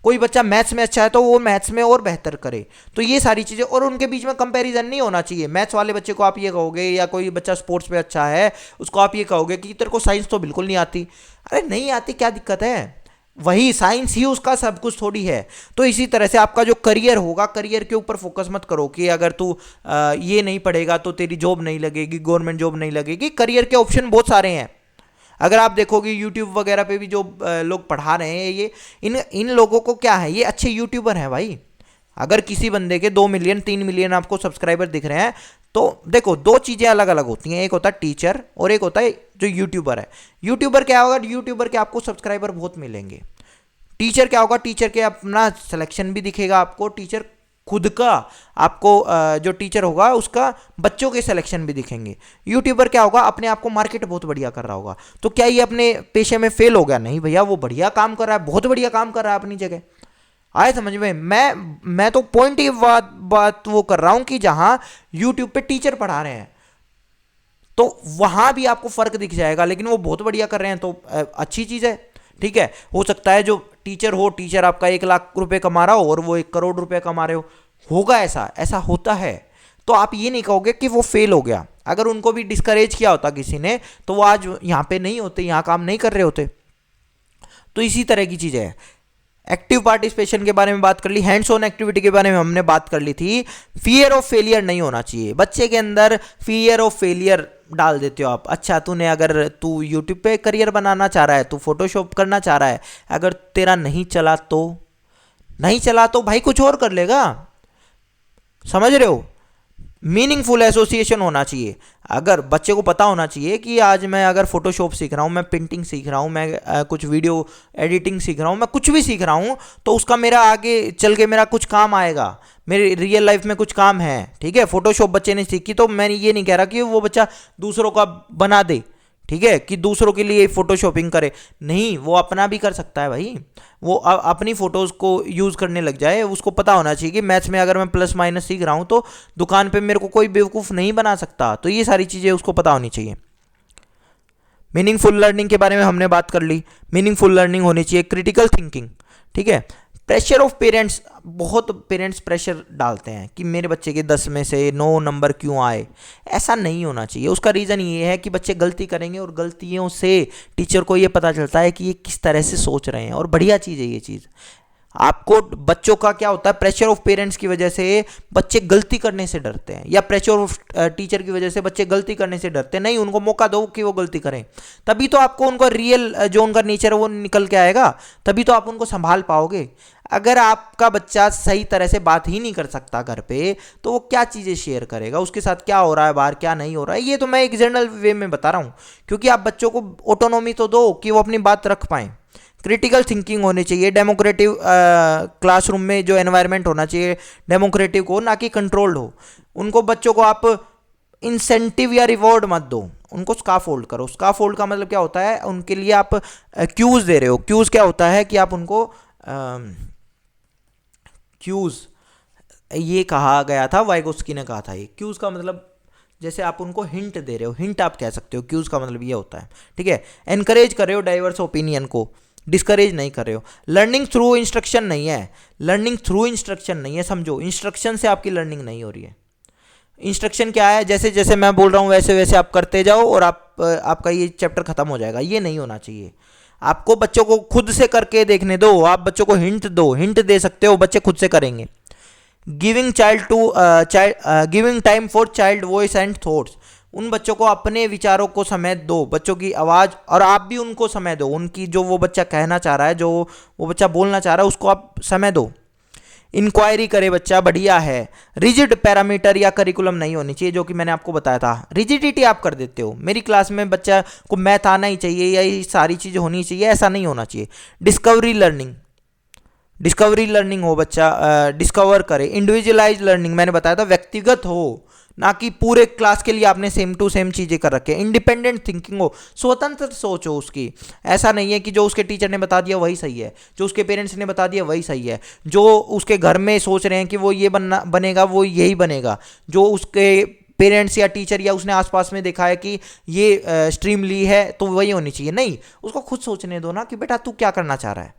कोई बच्चा मैथ्स में अच्छा है तो वो मैथ्स में और बेहतर करे। तो ये सारी चीज़ें, और उनके बीच में कंपैरिजन नहीं होना चाहिए। मैथ्स वाले बच्चे को आप ये कहोगे, या कोई बच्चा स्पोर्ट्स में अच्छा है उसको आप ये कहोगे कि तेरे को साइंस तो बिल्कुल नहीं आती। अरे नहीं आती, क्या दिक्कत है? वही साइंस ही उसका सब कुछ थोड़ी है। तो इसी तरह से आपका जो करियर होगा, करियर के ऊपर फोकस मत करो कि अगर तू ये नहीं पढ़ेगा तो तेरी जॉब नहीं लगेगी, गवर्नमेंट जॉब नहीं लगेगी। करियर के ऑप्शन बहुत सारे हैं। अगर आप देखोगे यूट्यूब वगैरह पे भी जो लोग पढ़ा रहे हैं, ये इन लोगों को क्या है, ये अच्छे यूट्यूबर हैं भाई। अगर किसी बंदे के 2 मिलियन 3 मिलियन आपको सब्सक्राइबर दिख रहे हैं, तो देखो 2 चीज़ें अलग अलग होती हैं। एक होता है टीचर और एक होता है जो यूट्यूबर है। यूट्यूबर क्या होगा? यूट्यूबर के आपको सब्सक्राइबर बहुत मिलेंगे। टीचर क्या होगा? टीचर के अपना सिलेक्शन भी दिखेगा आपको। टीचर खुद का आपको जो टीचर होगा उसका बच्चों के सिलेक्शन भी दिखेंगे। यूट्यूबर क्या होगा? अपने आप को मार्केट बहुत बढ़िया कर रहा होगा। तो क्या ये अपने पेशे में फेल हो गया? नहीं भैया, वो बढ़िया काम कर रहा है, बहुत बढ़िया काम कर रहा है अपनी जगह। आए समझ में? मैं तो पॉइंट की बात वो कर रहा हूं कि जहां यूट्यूब पे टीचर पढ़ा रहे हैं तो वहां भी आपको फर्क दिख जाएगा, लेकिन वो बहुत बढ़िया कर रहे हैं तो अच्छी चीज है। ठीक है, हो सकता है जो टीचर आपका 1 लाख रुपए कमा रहा हो और वो 1 करोड़ रुपए कमा रहे हो, होगा ऐसा होता है। तो आप ये नहीं कहोगे कि वो फेल हो गया। अगर उनको भी डिस्करेज किया होता किसी ने तो वो आज यहाँ पे नहीं होते, यहाँ काम नहीं कर रहे होते। तो इसी तरह की चीज़ है। एक्टिव पार्टिसिपेशन के बारे में बात कर ली, हैंड्स ऑन एक्टिविटी के बारे में हमने बात कर ली थी। फियर ऑफ फेलियर नहीं होना चाहिए बच्चे के अंदर। फियर ऑफ फेलियर डाल देते हो आप। अच्छा अगर तू यूट्यूब पे करियर बनाना चाह रहा है, तू फोटोशॉप करना चाह रहा है, अगर तेरा नहीं चला तो भाई कुछ और कर लेगा। समझ रहे हो? मीनिंगफुल एसोसिएशन होना चाहिए। अगर बच्चे को पता होना चाहिए कि आज मैं अगर फोटोशॉप सीख रहा हूँ, मैं पेंटिंग सीख रहा हूँ, मैं कुछ वीडियो एडिटिंग सीख रहा हूँ, मैं कुछ भी सीख रहा हूँ, तो उसका मेरा आगे चल के मेरा कुछ काम आएगा, मेरे रियल लाइफ में कुछ काम है। ठीक है, फोटोशॉप बच्चे ने सीखी तो मैं ये नहीं कह रहा कि वो बच्चा दूसरों का बना दे, ठीक है, कि दूसरों के लिए फोटोशॉपिंग करे। नहीं, वो अपना भी कर सकता है भाई। वो अपनी फोटोज़ को यूज़ करने लग जाए। उसको पता होना चाहिए कि मैथ्स में अगर मैं प्लस माइनस सीख रहा हूँ तो दुकान पे मेरे को कोई बेवकूफ़ नहीं बना सकता। तो ये सारी चीज़ें उसको पता होनी चाहिए। मीनिंगफुल लर्निंग के बारे में हमने बात कर ली। मीनिंगफुल लर्निंग होनी चाहिए। क्रिटिकल थिंकिंग, ठीक है। प्रेशर ऑफ पेरेंट्स, बहुत पेरेंट्स प्रेशर डालते हैं कि मेरे बच्चे के 10 में से 9 नंबर क्यों आए। ऐसा नहीं होना चाहिए। उसका रीज़न ये है कि बच्चे गलती करेंगे और गलतियों से टीचर को ये पता चलता है कि ये किस तरह से सोच रहे हैं, और बढ़िया चीज़ है ये चीज़। आपको बच्चों का क्या होता है, प्रेशर ऑफ पेरेंट्स की वजह से बच्चे गलती करने से डरते हैं, या प्रेशर ऑफ टीचर की वजह से बच्चे गलती करने से डरते हैं। नहीं, उनको मौका दो कि वो गलती करें, तभी तो आपको उनका रियल जो उनका नेचर है वो निकल के आएगा, तभी तो आप उनको संभाल पाओगे। अगर आपका बच्चा सही तरह से बात ही नहीं कर सकता घर पे, तो वो क्या चीज़ें शेयर करेगा, उसके साथ क्या हो रहा है बाहर, क्या नहीं हो रहा है। ये तो मैं एक जनरल वे में बता रहा हूँ, क्योंकि आप बच्चों को ऑटोनॉमी तो दो कि वो अपनी बात रख पाएँ। क्रिटिकल थिंकिंग होनी चाहिए। डेमोक्रेटिव क्लासरूम में जो एनवायरनमेंट होना चाहिए डेमोक्रेटिव हो, ना कि कंट्रोल्ड हो। उनको बच्चों को आप इंसेंटिव या रिवॉर्ड मत दो, उनको स्काफोल्ड करो। स्काफोल्ड का मतलब क्या होता है, उनके लिए आप क्यूज दे रहे हो। क्यूज क्या होता है कि आप उनको क्यूज, ये कहा गया था, वाइगोस्की ने कहा था। ये क्यूज का मतलब जैसे आप उनको हिंट दे रहे हो, हिंट आप कह सकते हो। क्यूज का मतलब ये होता है, ठीक है। एनकरेज कर रहे हो डाइवर्स ओपिनियन को, डिस्करेज नहीं कर रहे हो। लर्निंग थ्रू इंस्ट्रक्शन नहीं है, लर्निंग थ्रू इंस्ट्रक्शन नहीं है, समझो। इंस्ट्रक्शन से आपकी लर्निंग नहीं हो रही है। इंस्ट्रक्शन क्या है, जैसे जैसे मैं बोल रहा हूँ वैसे वैसे आप करते जाओ और आपका ये चैप्टर खत्म हो जाएगा। ये नहीं होना चाहिए। आपको बच्चों को खुद से करके देखने दो। आप बच्चों को हिंट दो, हिंट दे सकते हो, बच्चे खुद से करेंगे। Giving giving time for child voice and thoughts, उन बच्चों को अपने विचारों को समय दो, बच्चों की आवाज़, और आप भी उनको समय दो। उनकी जो वो बच्चा कहना चाह रहा है, जो वो बच्चा बोलना चाह रहा है, उसको आप समय दो। इंक्वायरी करे बच्चा, बढ़िया है। रिजिड पैरामीटर या करिकुलम नहीं होनी चाहिए, जो कि मैंने आपको बताया था। रिजिडिटी आप कर देते हो, मेरी क्लास में बच्चा को मैथ आना ही चाहिए या ये सारी चीज़ें होनी चाहिए, ऐसा नहीं होना चाहिए। डिस्कवरी लर्निंग हो, बच्चा डिस्कवर करे। इंडिविजुअलाइज लर्निंग मैंने बताया था, व्यक्तिगत हो, ना कि पूरे क्लास के लिए आपने सेम टू सेम चीज़ें कर रखे। इंडिपेंडेंट थिंकिंग हो, स्वतंत्र सोच हो उसकी। ऐसा नहीं है कि जो उसके टीचर ने बता दिया वही सही है, जो उसके पेरेंट्स ने बता दिया वही सही है, जो उसके घर में सोच रहे हैं कि वो ये बनेगा वो यही बनेगा, जो उसके पेरेंट्स या टीचर या उसने आसपास में देखा है कि ये स्ट्रीम ली है तो वही होनी चाहिए। नहीं, उसको खुद सोचने दो ना कि बेटा तू क्या करना चाह रहा है।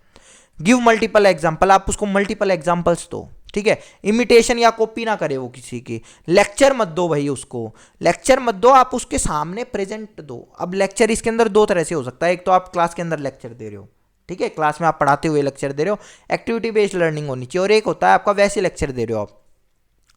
गिव मल्टीपल एग्जाम्पल, आप उसको मल्टीपल एग्जाम्पल्स दो, ठीक है। इमिटेशन या कॉपी ना करे वो किसी की। लेक्चर मत दो भाई, उसको लेक्चर मत दो, आप उसके सामने प्रेजेंट दो। अब लेक्चर इसके अंदर दो तरह से हो सकता है। एक तो आप क्लास के अंदर लेक्चर दे रहे हो, ठीक है, क्लास में आप पढ़ाते हुए लेक्चर दे रहे हो, एक्टिविटी बेस्ड लर्निंग होनी चाहिए। और एक होता है आपका वैसे लेक्चर दे रहे हो,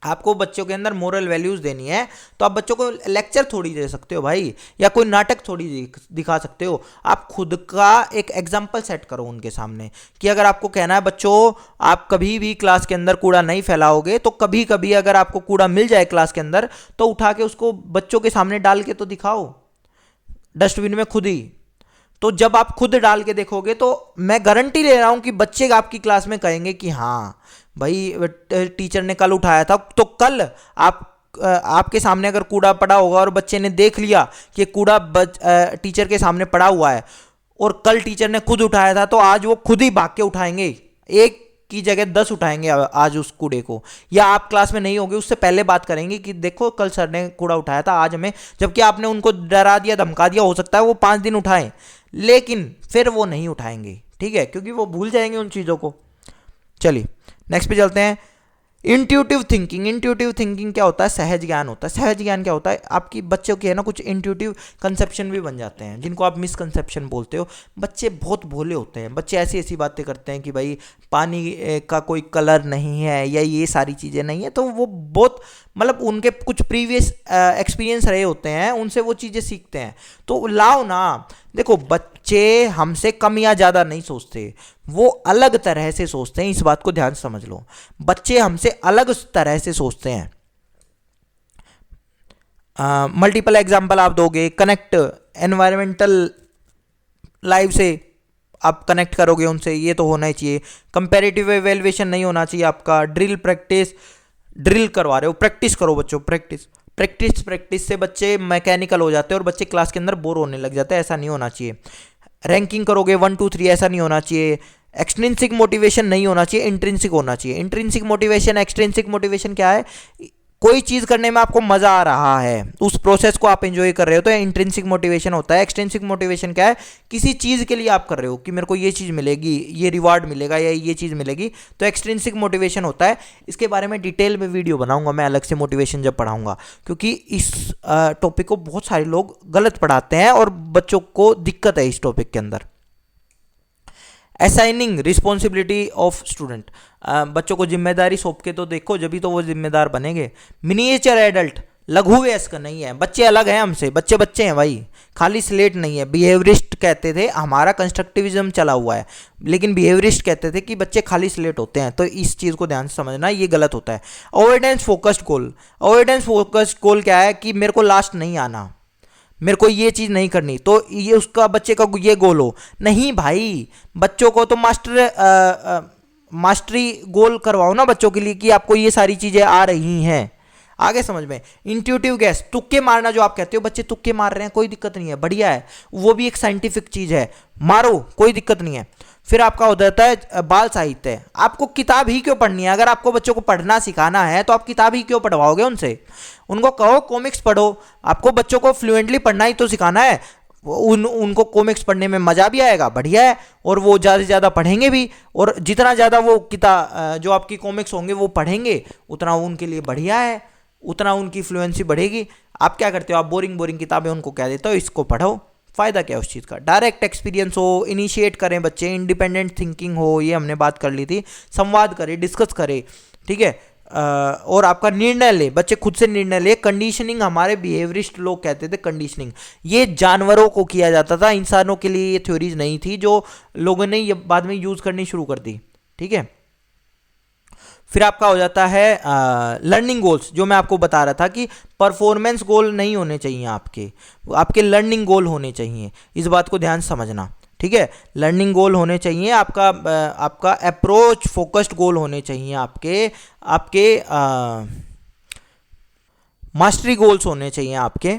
आपको बच्चों के अंदर मोरल वैल्यूज़ देनी है, तो आप बच्चों को लेक्चर थोड़ी दे सकते हो भाई, या कोई नाटक थोड़ी दिखा सकते हो। आप खुद का एक एग्जाम्पल सेट करो उनके सामने कि अगर आपको कहना है बच्चों आप कभी भी क्लास के अंदर कूड़ा नहीं फैलाओगे, तो कभी कभी अगर आपको कूड़ा मिल जाए क्लास के अंदर तो उठा के उसको बच्चों के सामने डाल के तो दिखाओ, डस्टबिन में खुद ही। तो जब आप खुद डाल के देखोगे तो मैं गारंटी ले रहा हूं कि बच्चे आपकी क्लास में कहेंगे कि हाँ भाई टीचर ने कल उठाया था। तो कल आपके सामने अगर कूड़ा पड़ा होगा और बच्चे ने देख लिया कि कूड़ा टीचर के सामने पड़ा हुआ है और कल टीचर ने खुद उठाया था, तो आज वो खुद ही भाग के उठाएंगे। एक की जगह 10 उठाएंगे आज उस कूड़े को। या आप क्लास में नहीं होगे उससे पहले बात करेंगे कि देखो कल सर ने कूड़ा उठाया था, आज हमें, जबकि आपने उनको डरा दिया, धमका दिया। हो सकता है वो 5 दिन उठाएं, लेकिन फिर वो नहीं उठाएंगे, ठीक है, क्योंकि वो भूल जाएंगे उन चीज़ों को। चलिए नेक्स्ट पे चलते हैं। इंट्यूटिव थिंकिंग क्या होता है? सहज ज्ञान होता है। सहज ज्ञान क्या होता है? आपकी बच्चों के है ना कुछ इंट्यूटिव कंसेप्शन भी बन जाते हैं, जिनको आप मिसकंसेप्शन बोलते हो। बच्चे बहुत भोले होते हैं, बच्चे ऐसी ऐसी बातें करते हैं कि भाई पानी का कोई कलर नहीं है या ये सारी चीज़ें नहीं है, तो वो बहुत मतलब उनके कुछ प्रीवियस एक्सपीरियंस रहे होते हैं, उनसे वो चीज़ें सीखते हैं। तो लाओ ना, देखो बच्चे हमसे कम या ज़्यादा नहीं सोचते, वो अलग तरह से सोचते हैं, इस बात को ध्यान से समझ लो। बच्चे हमसे अलग तरह से सोचते हैं। मल्टीपल एग्जाम्पल आप दोगे, कनेक्ट एनवायरमेंटल लाइफ से आप कनेक्ट करोगे उनसे, ये तो होना ही चाहिए। कंपैरेटिव एवेल्युएशन नहीं होना चाहिए आपका। ड्रिल प्रैक्टिस, ड्रिल करवा रहे हो, प्रैक्टिस करो बच्चों, प्रैक्टिस प्रैक्टिस प्रैक्टिस से बच्चे मैकेनिकल हो जाते हैं और बच्चे क्लास के अंदर बोर होने लग जाते हैं, ऐसा नहीं होना चाहिए। रैंकिंग करोगे 1 2 3, ऐसा नहीं होना चाहिए। एक्सट्रिंसिक मोटिवेशन नहीं होना चाहिए, इंट्रिंसिक होना चाहिए। इंट्रिंसिक मोटिवेशन, एक्सट्रिंसिक मोटिवेशन क्या है? कोई चीज़ करने में आपको मज़ा आ रहा है, उस प्रोसेस को आप एंजॉय कर रहे हो, तो इंट्रिंसिक मोटिवेशन होता है। एक्सट्रिंसिक मोटिवेशन क्या है? किसी चीज़ के लिए आप कर रहे हो कि मेरे को ये चीज़ मिलेगी, ये रिवार्ड मिलेगा या ये चीज़ मिलेगी, तो एक्सट्रिंसिक मोटिवेशन होता है। इसके बारे में डिटेल में वीडियो बनाऊंगा मैं अलग से मोटिवेशन जब पढ़ाऊंगा, क्योंकि इस टॉपिक को बहुत सारे लोग गलत पढ़ाते हैं और बच्चों को दिक्कत है इस टॉपिक के अंदर। असाइनिंग रिस्पॉन्सिबिलिटी ऑफ स्टूडेंट, बच्चों को जिम्मेदारी सौंप के तो देखो, जब भी तो वो जिम्मेदार बनेंगे। मिनिएचर एडल्ट, लघु वयस्क नहीं है, बच्चे अलग हैं हमसे, बच्चे बच्चे हैं भाई, खाली स्लेट नहीं है। बिहेवियरिस्ट कहते थे, हमारा कंस्ट्रक्टिविज्म चला हुआ है, लेकिन बिहेवियरिस्ट कहते थे कि बच्चे खाली स्लेट होते हैं, तो इस चीज़ को ध्यान से समझना, ये गलत होता है। अवॉइडेंस फोकस्ड गोल, अवॉइडेंस फोकस्ड गोल क्या है? कि मेरे को लास्ट नहीं आना, मेरे को ये चीज़ नहीं करनी, तो ये उसका बच्चे का ये गोल हो। नहीं भाई, बच्चों को तो मास्टरी गोल करवाओ ना बच्चों के लिए, कि आपको ये सारी चीज़ें आ रही हैं। आगे समझ में। इंट्यूटिव गैस, तुक्के मारना जो आप कहते हो, बच्चे तुक्के मार रहे हैं, कोई दिक्कत नहीं है, बढ़िया है, वो भी एक साइंटिफिक चीज़ है, मारो, कोई दिक्कत नहीं है। फिर आपका हो जाता है बाल साहित्य। आपको किताब ही क्यों पढ़नी है? अगर आपको बच्चों को पढ़ना सिखाना है तो आप किताब ही क्यों पढ़वाओगे उनसे? उनको कहो कॉमिक्स पढ़ो, आपको बच्चों को फ्लुएंटली पढ़ना ही तो सिखाना है। उनको कॉमिक्स पढ़ने में मज़ा भी आएगा, बढ़िया है, और वो ज़्यादा से ज़्यादा पढ़ेंगे भी, और जितना ज़्यादा वो किताब जो आपकी कॉमिक्स होंगे वो पढ़ेंगे, उतना उनके लिए बढ़िया है, उतना उनकी फ्लुएंसी बढ़ेगी। आप क्या करते हो? आप बोरिंग बोरिंग किताबें उनको कह देते हो इसको पढ़ो, फ़ायदा क्या है उस चीज़ का? डायरेक्ट एक्सपीरियंस हो, इनिशिएट करें बच्चे, इंडिपेंडेंट थिंकिंग हो, ये हमने बात कर ली थी, संवाद करें, डिस्कस करें, ठीक है। और आपका निर्णय ले, बच्चे खुद से निर्णय ले। कंडीशनिंग, हमारे बिहेवियरिस्ट लोग कहते थे कंडीशनिंग, ये जानवरों को किया जाता था, इंसानों के लिए ये थ्योरीज नहीं थी, जो लोगों ने ये बाद में यूज़ करनी शुरू कर दी, ठीक है। फिर आपका हो जाता है लर्निंग गोल्स, जो मैं आपको बता रहा था कि परफॉर्मेंस गोल नहीं होने चाहिए आपके आपके लर्निंग गोल होने चाहिए, इस बात को ध्यान समझना, ठीक है। लर्निंग गोल होने चाहिए, आपका अप्रोच फोकस्ड गोल होने चाहिए, आपके मास्टरी गोल्स होने चाहिए आपके।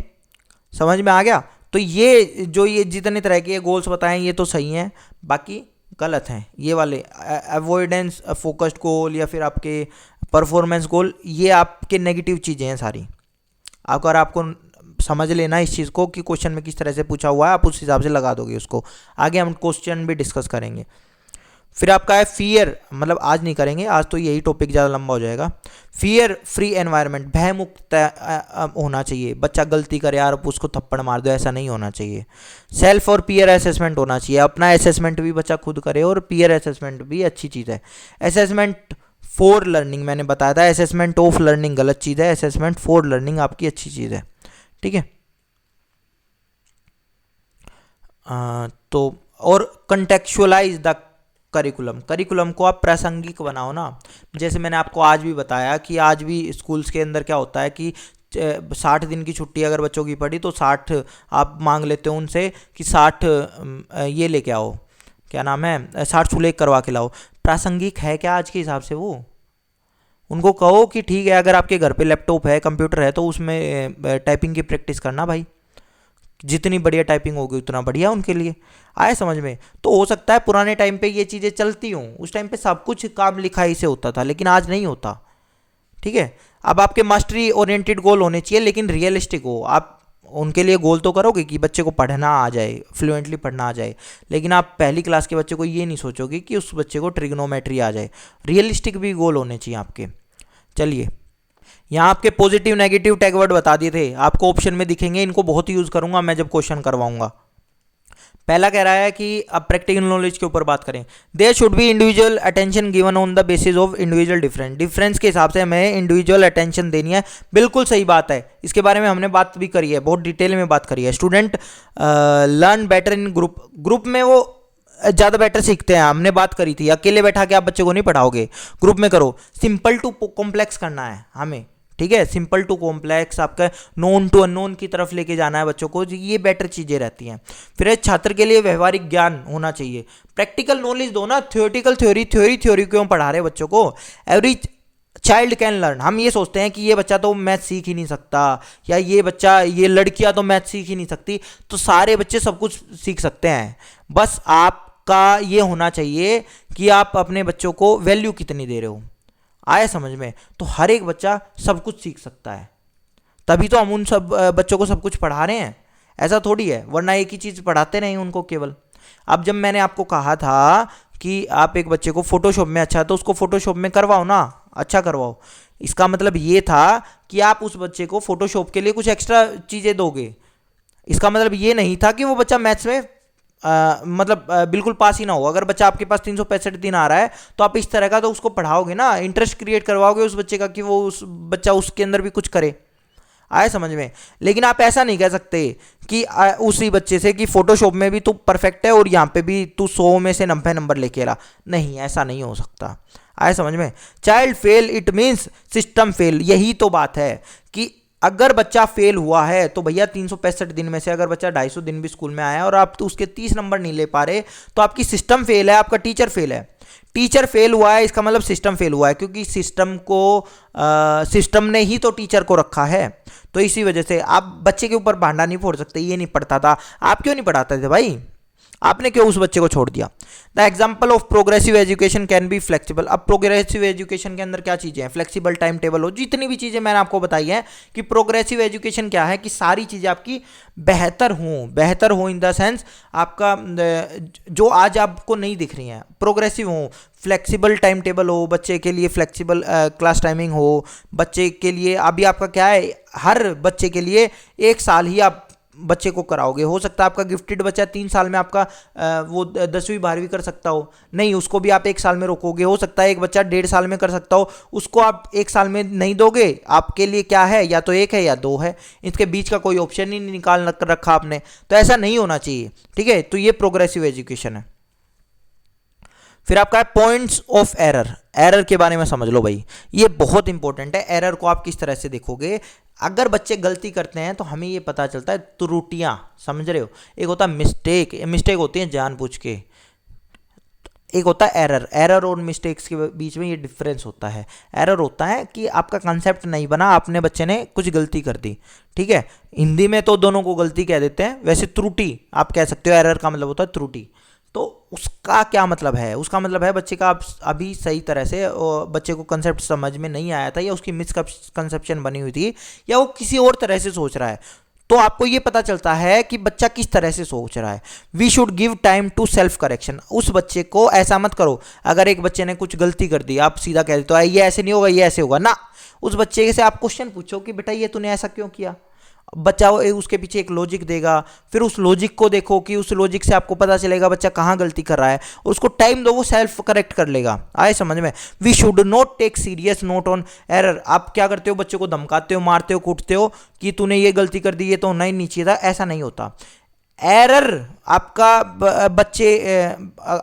समझ में आ गया? तो ये जितने तरह के गोल्स बताएं ये तो सही हैं, बाकी गलत हैं ये वाले। अवॉइडेंस फोकस्ड गोल या फिर आपके परफॉर्मेंस गोल, ये आपके नेगेटिव चीज़ें हैं सारी। अगर आपको समझ लेना इस चीज़ को कि क्वेश्चन में किस तरह से पूछा हुआ है, आप उस हिसाब से लगा दोगे उसको। आगे हम क्वेश्चन भी डिस्कस करेंगे। फिर आपका है फियर, मतलब आज नहीं करेंगे, आज तो यही टॉपिक ज़्यादा लंबा हो जाएगा। फियर फ्री एनवायरनमेंट, भय मुक्त होना चाहिए। बच्चा गलती करे यार उसको थप्पड़ मार दो, ऐसा नहीं होना चाहिए। सेल्फ और पीयर असेसमेंट होना चाहिए, अपना असेसमेंट भी बच्चा खुद करे, और पीयर असेसमेंट भी अच्छी चीज़ है। असेसमेंट फॉर लर्निंग मैंने बताया था, असेसमेंट ऑफ लर्निंग गलत चीज़ है, असेसमेंट फॉर लर्निंग आपकी अच्छी चीज़ है, ठीक है। तो और कंटेक्चुअलाइज द करिकुलम को आप प्रासंगिक बनाओ ना। जैसे मैंने आपको आज भी बताया कि आज भी स्कूल्स के अंदर क्या होता है कि 60 दिन की छुट्टी अगर बच्चों की पड़ी तो 60 आप मांग लेते हो उनसे कि 60 ये लेके आओ, क्या नाम है, 60 सुलेख करवा के लाओ। प्रासंगिक है क्या आज के हिसाब से वो? उनको कहो कि ठीक है, अगर आपके घर पे लैपटॉप है, कंप्यूटर है, तो उसमें टाइपिंग की प्रैक्टिस करना भाई, जितनी बढ़िया टाइपिंग होगी उतना बढ़िया उनके लिए। आए समझ में? तो हो सकता है पुराने टाइम पे ये चीज़ें चलती हों, उस टाइम पे सब कुछ काम लिखाई से होता था, लेकिन आज नहीं होता, ठीक है। अब आपके मास्टरी ओरिएंटेड गोल होने चाहिए, लेकिन रियलिस्टिक हो। आप उनके लिए गोल तो करोगे कि बच्चे को पढ़ना आ जाए, फ्लुएंटली पढ़ना आ जाए, लेकिन आप पहली क्लास के बच्चे को ये नहीं सोचोगे कि उस बच्चे को ट्रिग्नोमेट्री आ जाए। रियलिस्टिक भी गोल होने चाहिए आपके। चलिए, यहाँ आपके पॉजिटिव नेगेटिव टैग वर्ड बता दिए थे, आपको ऑप्शन में दिखेंगे, इनको बहुत यूज करूंगा मैं जब क्वेश्चन करवाऊंगा। पहला कह रहा है कि अब प्रैक्टिकल नॉलेज के ऊपर बात करें, there should be individual attention given on the basis of individual difference के हिसाब से हमें इंडिविजुअल अटेंशन देनी है। बिल्कुल सही बात है, इसके बारे में हमने बात भी करी है, बहुत डिटेल में बात करी है। Student learn better in group में वो ज़्यादा बेटर सीखते हैं, हमने बात करी थी। अकेले बैठा के आप बच्चे को नहीं पढ़ाओगे, ग्रुप में करो। सिंपल टू कॉम्प्लेक्स करना है हमें, ठीक है, सिंपल टू कॉम्प्लेक्स, आपका नोन टू अननोन की तरफ लेके जाना है बच्चों को, ये बेटर चीज़ें रहती हैं। फिर छात्र के लिए व्यवहारिक ज्ञान होना चाहिए, प्रैक्टिकल नॉलेज दो ना, थ्योरेटिकल थ्योरी क्यों पढ़ा रहे बच्चों को। एवरी चाइल्ड कैन लर्न, हम ये सोचते हैं कि ये बच्चा तो मैथ सीख ही नहीं सकता, या ये लड़कियां तो मैथ सीख ही नहीं सकती, तो सारे बच्चे सब कुछ सीख सकते हैं। बस आपका ये होना चाहिए कि आप अपने बच्चों को वैल्यू कितनी दे रहे हो, आए समझ में। तो हर एक बच्चा सब कुछ सीख सकता है, तभी तो हम उन सब बच्चों को सब कुछ पढ़ा रहे हैं, ऐसा थोड़ी है, वरना एक ही चीज़ पढ़ाते नहीं उनको केवल। अब जब मैंने आपको कहा था कि आप एक बच्चे को फोटोशॉप में अच्छा है तो उसको फोटोशॉप में करवाओ ना, अच्छा करवाओ, इसका मतलब ये था कि आप उस बच्चे को फोटोशॉप के लिए कुछ एक्स्ट्रा चीज़ें दोगे। इसका मतलब ये नहीं था कि वो बच्चा मैथ्स में बिल्कुल पास ही ना हो। अगर बच्चा आपके पास 365 दिन आ रहा है तो आप इस तरह का तो उसको पढ़ाओगे ना, इंटरेस्ट क्रिएट करवाओगे उस बच्चे का कि वो उस बच्चा उसके अंदर भी कुछ करे, आए समझ में। लेकिन आप ऐसा नहीं कह सकते कि उसी बच्चे से कि फोटोशॉप में भी तू परफेक्ट है और यहाँ पे भी तू 100 में से 90 नंबर लेके ला, नहीं, ऐसा नहीं हो सकता, आए समझ में। Child fail it means system fail, यही तो बात है कि अगर बच्चा फेल हुआ है तो भैया 365 दिन में से अगर बच्चा 250 दिन भी स्कूल में आया और आप तो उसके 30 नंबर नहीं ले पा रहे, तो आपकी सिस्टम फेल है, आपका टीचर फेल है। टीचर फेल हुआ है इसका मतलब सिस्टम फेल हुआ है, क्योंकि सिस्टम ने ही तो टीचर को रखा है। तो इसी वजह से आप बच्चे के ऊपर भांडा नहीं फोड़ सकते, ये नहीं पढ़ता था, आप क्यों नहीं पढ़ाते थे भाई, आपने क्यों उस बच्चे को छोड़ दिया। The example of progressive education can be flexible, अब प्रोग्रेसिव एजुकेशन के अंदर क्या चीज़ें हैं, फ्लेक्सिबल टाइम टेबल हो, जितनी भी चीज़ें मैंने आपको बताई हैं कि प्रोग्रेसिव एजुकेशन क्या है, कि सारी चीज़ें आपकी बेहतर हो इन द सेंस आपका जो आज आपको नहीं दिख रही हैं, प्रोग्रेसिव हो, फ्लेक्सिबल टाइम टेबल हो, बच्चे के लिए फ्लेक्सिबल क्लास टाइमिंग हो, बच्चे के लिए अभी आपका क्या है, हर बच्चे के लिए 1 साल ही आप बच्चे को कराओगे। हो सकता है आपका गिफ्टेड बच्चा 3 साल में आपका वो 10वीं 12वीं कर सकता हो, नहीं, उसको भी आप 1 साल में रोकोगे। हो सकता है एक बच्चा 1.5 साल में कर सकता हो, उसको आप 1 साल में नहीं दोगे। आपके लिए क्या है, या तो 1 है या 2 है, इसके बीच का कोई ऑप्शन ही नहीं निकाल रखा आपने, तो ऐसा नहीं होना चाहिए, ठीक है। तो ये प्रोग्रेसिव एजुकेशन है। फिर आपका है पॉइंट्स ऑफ एरर के बारे में समझ लो भाई, ये बहुत इंपॉर्टेंट है। एरर को आप किस तरह से देखोगे, अगर बच्चे गलती करते हैं तो हमें ये पता चलता है त्रुटियां, समझ रहे हो। एक होता है मिस्टेक होती है जानबूझ के, एक होता है एरर और मिस्टेक्स के बीच में ये डिफरेंस होता है। एरर होता है कि आपका कंसेप्ट नहीं बना, आपने बच्चे ने कुछ गलती कर दी, ठीक है, हिंदी में तो दोनों को गलती कह देते हैं, वैसे त्रुटि आप कह सकते हो, एरर का मतलब होता है त्रुटि। तो उसका क्या मतलब है, उसका मतलब है बच्चे का अभी सही तरह से बच्चे को कंसेप्ट समझ में नहीं आया था, या उसकी मिसकंसेप्शन बनी हुई थी, या वो किसी और तरह से सोच रहा है। तो आपको ये पता चलता है कि बच्चा किस तरह से सोच रहा है। We should give time to self correction, उस बच्चे को ऐसा मत करो, अगर एक बच्चे ने कुछ गलती कर दी आप सीधा कह देते हो ये ऐसे नहीं होगा, ये ऐसे होगा ना। उस बच्चे से आप क्वेश्चन पूछो कि बेटा ये तूने ऐसा क्यों किया, बच्चा उसके पीछे एक लॉजिक देगा, फिर उस लॉजिक को देखो कि उस लॉजिक से आपको पता चलेगा बच्चा कहाँ गलती कर रहा है, उसको टाइम दो, वो सेल्फ करेक्ट कर लेगा, आए समझ में। We should not take serious note on error, आप क्या करते हो, बच्चे को धमकाते हो, मारते हो, कूटते हो कि तूने ये गलती कर दी, ये तो होना ही नहीं चाहिए था, ऐसा नहीं होता। एरर आपका बच्चे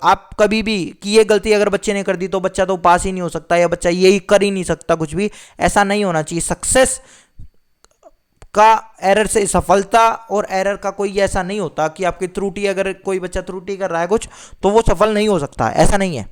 आप कभी भी कि ये गलती अगर बच्चे ने कर दी तो बच्चा तो पास ही नहीं हो सकता, या बच्चा यही कर ही नहीं सकता, कुछ भी ऐसा नहीं होना चाहिए। सक्सेस का एरर से, सफलता और एरर का कोई ऐसा नहीं होता कि आपकी त्रुटि, अगर कोई बच्चा त्रुटि कर रहा है कुछ तो वो सफल नहीं हो सकता, ऐसा नहीं है।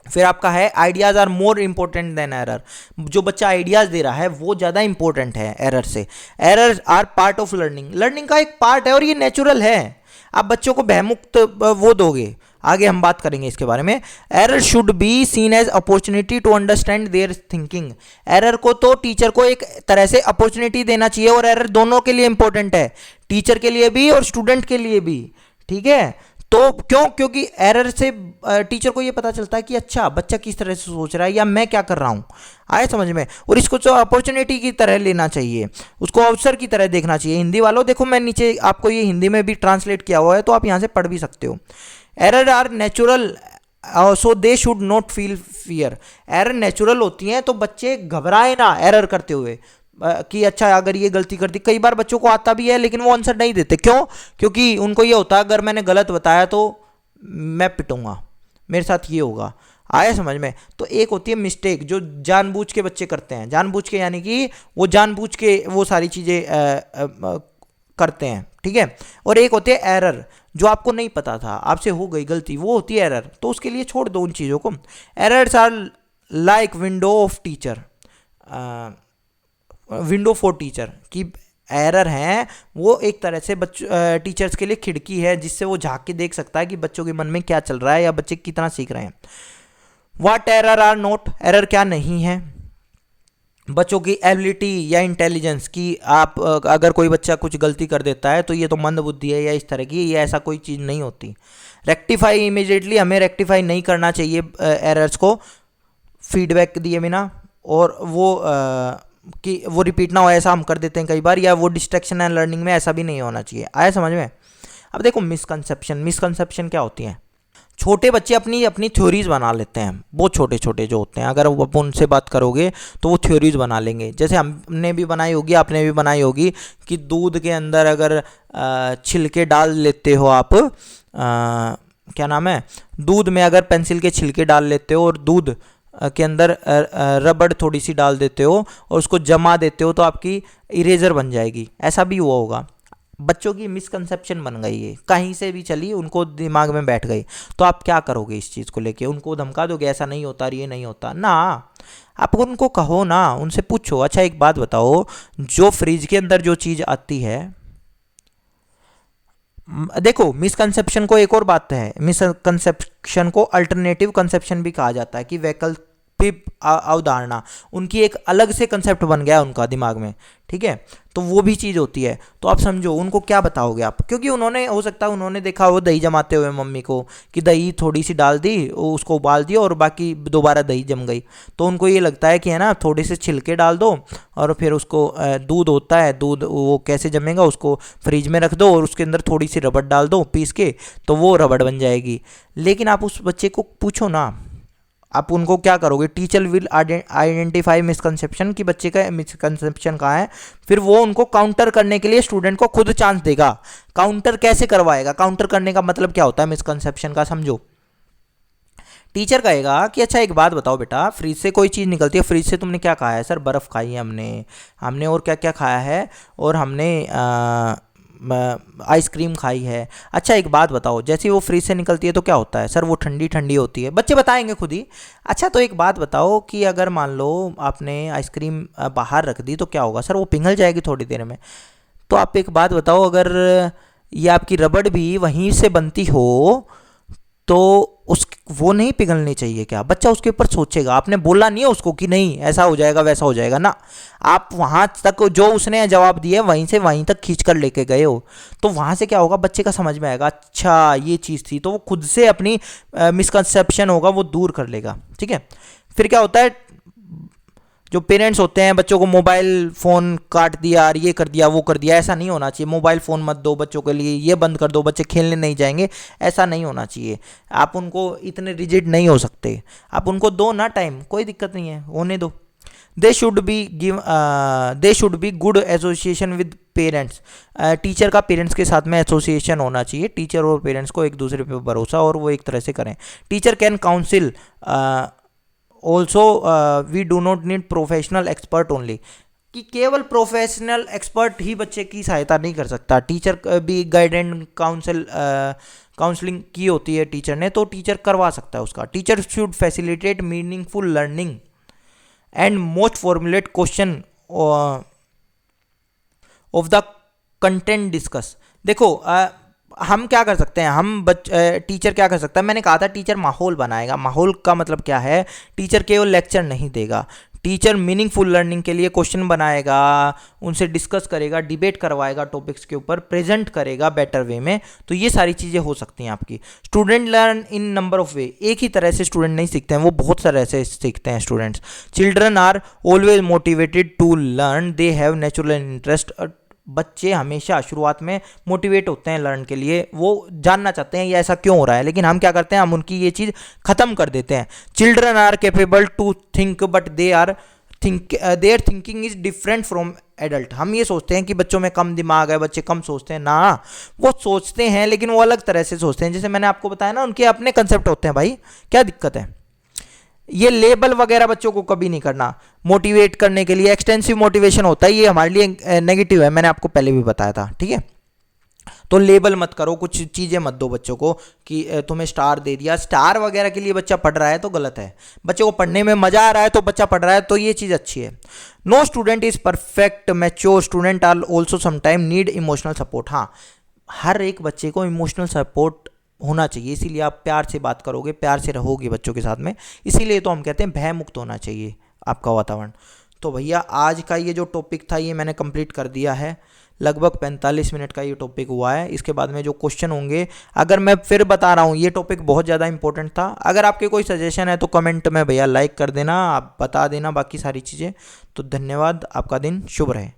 फिर आपका है ideas are more important than error, जो बच्चा आइडियाज दे रहा है वो ज़्यादा इंपॉर्टेंट है एरर से। Error are part of learning का एक पार्ट है और ये नेचुरल है। आप बच्चों को भयमुक्त वो दोगे, आगे हम बात करेंगे इसके बारे में। Error should be seen as opportunity to understand their thinking, error को तो टीचर को एक तरह से अपॉर्चुनिटी देना चाहिए, और एरर दोनों के लिए इंपॉर्टेंट है, टीचर के लिए भी और स्टूडेंट के लिए भी, ठीक है। तो क्यों? क्योंकि एरर से टीचर को ये पता चलता है कि अच्छा बच्चा किस तरह से सोच रहा है या मैं क्या कर रहा हूँ, आए समझ में। और इसको जो अपॉर्चुनिटी की तरह लेना चाहिए, उसको अवसर की तरह देखना चाहिए। हिंदी वालों देखो, मैं नीचे आपको ये हिंदी में भी ट्रांसलेट किया हुआ है, तो आप यहाँ से पढ़ भी सकते हो। Error are natural so they should not feel fear. Error natural होती हैं तो बच्चे घबराए ना एरर करते हुए, कि अच्छा अगर ये गलती कर दी। कई बार बच्चों को आता भी है लेकिन वो आंसर नहीं देते, क्यों? क्योंकि उनको ये होता है अगर मैंने गलत बताया तो मैं पिटूंगा, मेरे साथ ये होगा, आया समझ में। तो एक होती है मिस्टेक जो जानबूझ के बच्चे करते हैं, जानबूझ के यानी कि वो जानबूझ के वो सारी चीज़ें करते हैं, ठीक है। और एक होती है एरर, जो आपको नहीं पता था, आपसे हो गई गलती, वो होती है एरर। तो उसके लिए छोड़ दो उन चीज़ों को। Errors are like window of teacher, window for teacher, कि एरर हैं वो एक तरह से टीचर्स के लिए खिड़की है, जिससे वो झांक के देख सकता है कि बच्चों के मन में क्या चल रहा है या बच्चे कितना सीख रहे हैं। What error are not, error क्या नहीं है? बच्चों की एबिलिटी या इंटेलिजेंस की, आप अगर कोई बच्चा कुछ गलती कर देता है तो ये तो मंद बुद्धि है या इस तरह की, ये ऐसा कोई चीज़ नहीं होती। रेक्टिफाई इमीडिएटली, हमें रेक्टिफाई नहीं करना चाहिए एरर्स को फीडबैक दिए बिना, और वो कि वो रिपीट ना हो, ऐसा हम कर देते हैं कई बार, या वो डिस्ट्रैक्शन एंड लर्निंग में ऐसा भी नहीं होना चाहिए, आया समझ में। अब देखो मिसकंसेप्शन, मिसकंसेप्शन क्या होती हैं? छोटे बच्चे अपनी अपनी थ्योरीज बना लेते हैं, बहुत छोटे छोटे जो होते हैं, अगर वो उनसे बात करोगे तो वो थ्योरीज बना लेंगे। जैसे हमने भी बनाई होगी, आपने भी बनाई होगी, कि दूध के अंदर अगर छिलके डाल लेते हो आप, क्या नाम है, दूध में अगर पेंसिल के छिलके डाल लेते हो और दूध के अंदर रबड़ थोड़ी सी डाल देते हो और उसको जमा देते हो तो आपकी इरेजर बन जाएगी, ऐसा भी हुआ होगा। बच्चों की मिसकंसेप्शन बन गई है, कहीं से भी चली, उनको दिमाग में बैठ गई। तो आप क्या करोगे इस चीज़ को लेके? उनको धमका दोगे ऐसा नहीं होता, ये नहीं होता ना। आप उनको कहो ना, उनसे पूछो, अच्छा एक बात बताओ, जो फ्रिज के अंदर जो चीज़ आती है, देखो मिसकंसेप्शन को एक और बात है, मिसकंसेप्शन को अल्टरनेटिव कंसेप्शन भी कहा जाता है, कि वैकल्पिक अवधारणा, उनकी एक अलग से कंसेप्ट बन गया उनका दिमाग में, ठीक है। तो वो भी चीज़ होती है। तो आप समझो उनको क्या बताओगे आप, क्योंकि उन्होंने, हो सकता है उन्होंने देखा वो दही जमाते हुए मम्मी को, कि दही थोड़ी सी डाल दी, उसको उबाल दिया और बाकी दोबारा दही जम गई। तो उनको ये लगता है कि है ना, थोड़े से छिलके डाल दो और फिर उसको, दूध होता है, दूध वो कैसे जमेगा, उसको फ्रिज में रख दो और उसके अंदर थोड़ी सी रबड़ डाल दो पीस के, तो वो रबड़ बन जाएगी। लेकिन आप उस बच्चे को पूछो ना, आप उनको क्या करोगे? टीचर विल आइडेंटिफाई मिसकंसेप्शन, कि बच्चे का मिसकंसेप्शन कहाँ है, फिर वो उनको काउंटर करने के लिए स्टूडेंट को खुद चांस देगा। काउंटर कैसे करवाएगा? काउंटर करने का मतलब क्या होता है मिसकंसेप्शन का, समझो। टीचर कहेगा कि अच्छा एक बात बताओ बेटा, फ्रिज से कोई चीज़ निकलती है, फ्रिज से तुमने क्या खाया है? सर बर्फ़ खाई है हमने, हमने और क्या क्या खाया है, और हमने आइसक्रीम खाई है। अच्छा एक बात बताओ, जैसे वो फ्रिज से निकलती है तो क्या होता है? सर वो ठंडी ठंडी होती है। बच्चे बताएंगे खुद ही। अच्छा तो एक बात बताओ कि अगर मान लो आपने आइसक्रीम बाहर रख दी तो क्या होगा? सर वो पिघल जाएगी थोड़ी देर में। तो आप एक बात बताओ, अगर ये आपकी रबड़ भी वहीं से बनती हो तो उस वो नहीं पिघलनी चाहिए क्या? बच्चा उसके ऊपर सोचेगा। आपने बोला नहीं है उसको कि नहीं ऐसा हो जाएगा वैसा हो जाएगा ना, आप वहाँ तक जो उसने जवाब दिया वहीं से वहीं तक खींच कर लेके गए हो। तो वहाँ से क्या होगा, बच्चे का समझ में आएगा, अच्छा ये चीज़ थी, तो वो खुद से अपनी मिसकंसेप्शन होगा वो दूर कर लेगा, ठीक है। फिर क्या होता है, जो पेरेंट्स होते हैं बच्चों को मोबाइल फ़ोन काट दिया, ये कर दिया वो कर दिया, ऐसा नहीं होना चाहिए। मोबाइल फ़ोन मत दो बच्चों के लिए, ये बंद कर दो, बच्चे खेलने नहीं जाएंगे, ऐसा नहीं होना चाहिए। आप उनको इतने रिजिड नहीं हो सकते, आप उनको दो ना टाइम, कोई दिक्कत नहीं है, होने दो। They should be good association with parents, teacher का पेरेंट्स के साथ में एसोसिएशन होना चाहिए। टीचर और पेरेंट्स को एक दूसरे पे भरोसा, और वो एक तरह से करें। Teacher can counsel also, we do not need professional expert only, कि केवल प्रोफेशनल एक्सपर्ट ही बच्चे की सहायता नहीं कर सकता। टीचर भी गाइडेंस काउंसलिंग की होती है टीचर ने, तो टीचर करवा सकता है उसका। Teacher should facilitate meaningful learning and most formulate question of the content discuss. देखो हम क्या कर सकते हैं, टीचर क्या कर सकता है, मैंने कहा था टीचर माहौल बनाएगा। माहौल का मतलब क्या है, टीचर केवल लेक्चर नहीं देगा, टीचर मीनिंगफुल लर्निंग के लिए क्वेश्चन बनाएगा, उनसे डिस्कस करेगा, डिबेट करवाएगा टॉपिक्स के ऊपर, प्रेजेंट करेगा बेटर वे में, तो ये सारी चीज़ें हो सकती हैं आपकी। Student learn in number of वे, एक ही तरह से स्टूडेंट नहीं सीखते हैं, वो बहुत तरह से सीखते हैं students. Children are always motivated to learn, they have natural interest, बच्चे हमेशा शुरुआत में मोटिवेट होते हैं लर्न के लिए, वो जानना चाहते हैं ये ऐसा क्यों हो रहा है, लेकिन हम क्या करते हैं, हम उनकी ये चीज़ ख़त्म कर देते हैं। Children are capable to think but their thinking is different from adult, हम ये सोचते हैं कि बच्चों में कम दिमाग है, बच्चे कम सोचते हैं ना, वो सोचते हैं लेकिन वो अलग तरह से सोचते हैं। जैसे मैंने आपको बताया ना, उनके अपने कंसेप्ट होते हैं भाई, क्या दिक्कत है। ये लेबल वगैरह बच्चों को कभी नहीं करना, मोटिवेट करने के लिए एक्सटेंसिव मोटिवेशन होता है, ये हमारे लिए नेगेटिव है, मैंने आपको पहले भी बताया था, ठीक है। तो लेबल मत करो, कुछ चीज़ें मत दो बच्चों को कि तुम्हें स्टार दे दिया, स्टार वगैरह के लिए बच्चा पढ़ रहा है तो गलत है। बच्चे को पढ़ने में मजा आ रहा है तो बच्चा पढ़ रहा है, तो ये चीज़ अच्छी है। No student is perfect, mature student are also sometime need emotional support. हाँ, हर एक बच्चे को इमोशनल सपोर्ट होना चाहिए, इसीलिए आप प्यार से बात करोगे, प्यार से रहोगे बच्चों के साथ में, इसीलिए तो हम कहते हैं भय मुक्त होना चाहिए आपका वातावरण। तो भैया आज का ये जो टॉपिक था ये मैंने कंप्लीट कर दिया है, लगभग 45 मिनट का ये टॉपिक हुआ है। इसके बाद में जो क्वेश्चन होंगे, अगर मैं फिर बता रहा हूँ ये टॉपिक बहुत ज़्यादा इंपॉर्टेंट था, अगर आपके कोई सजेशन है तो कमेंट में भैया लाइक कर देना, आप बता देना बाकी सारी चीज़ें। तो धन्यवाद, आपका दिन शुभ रहे।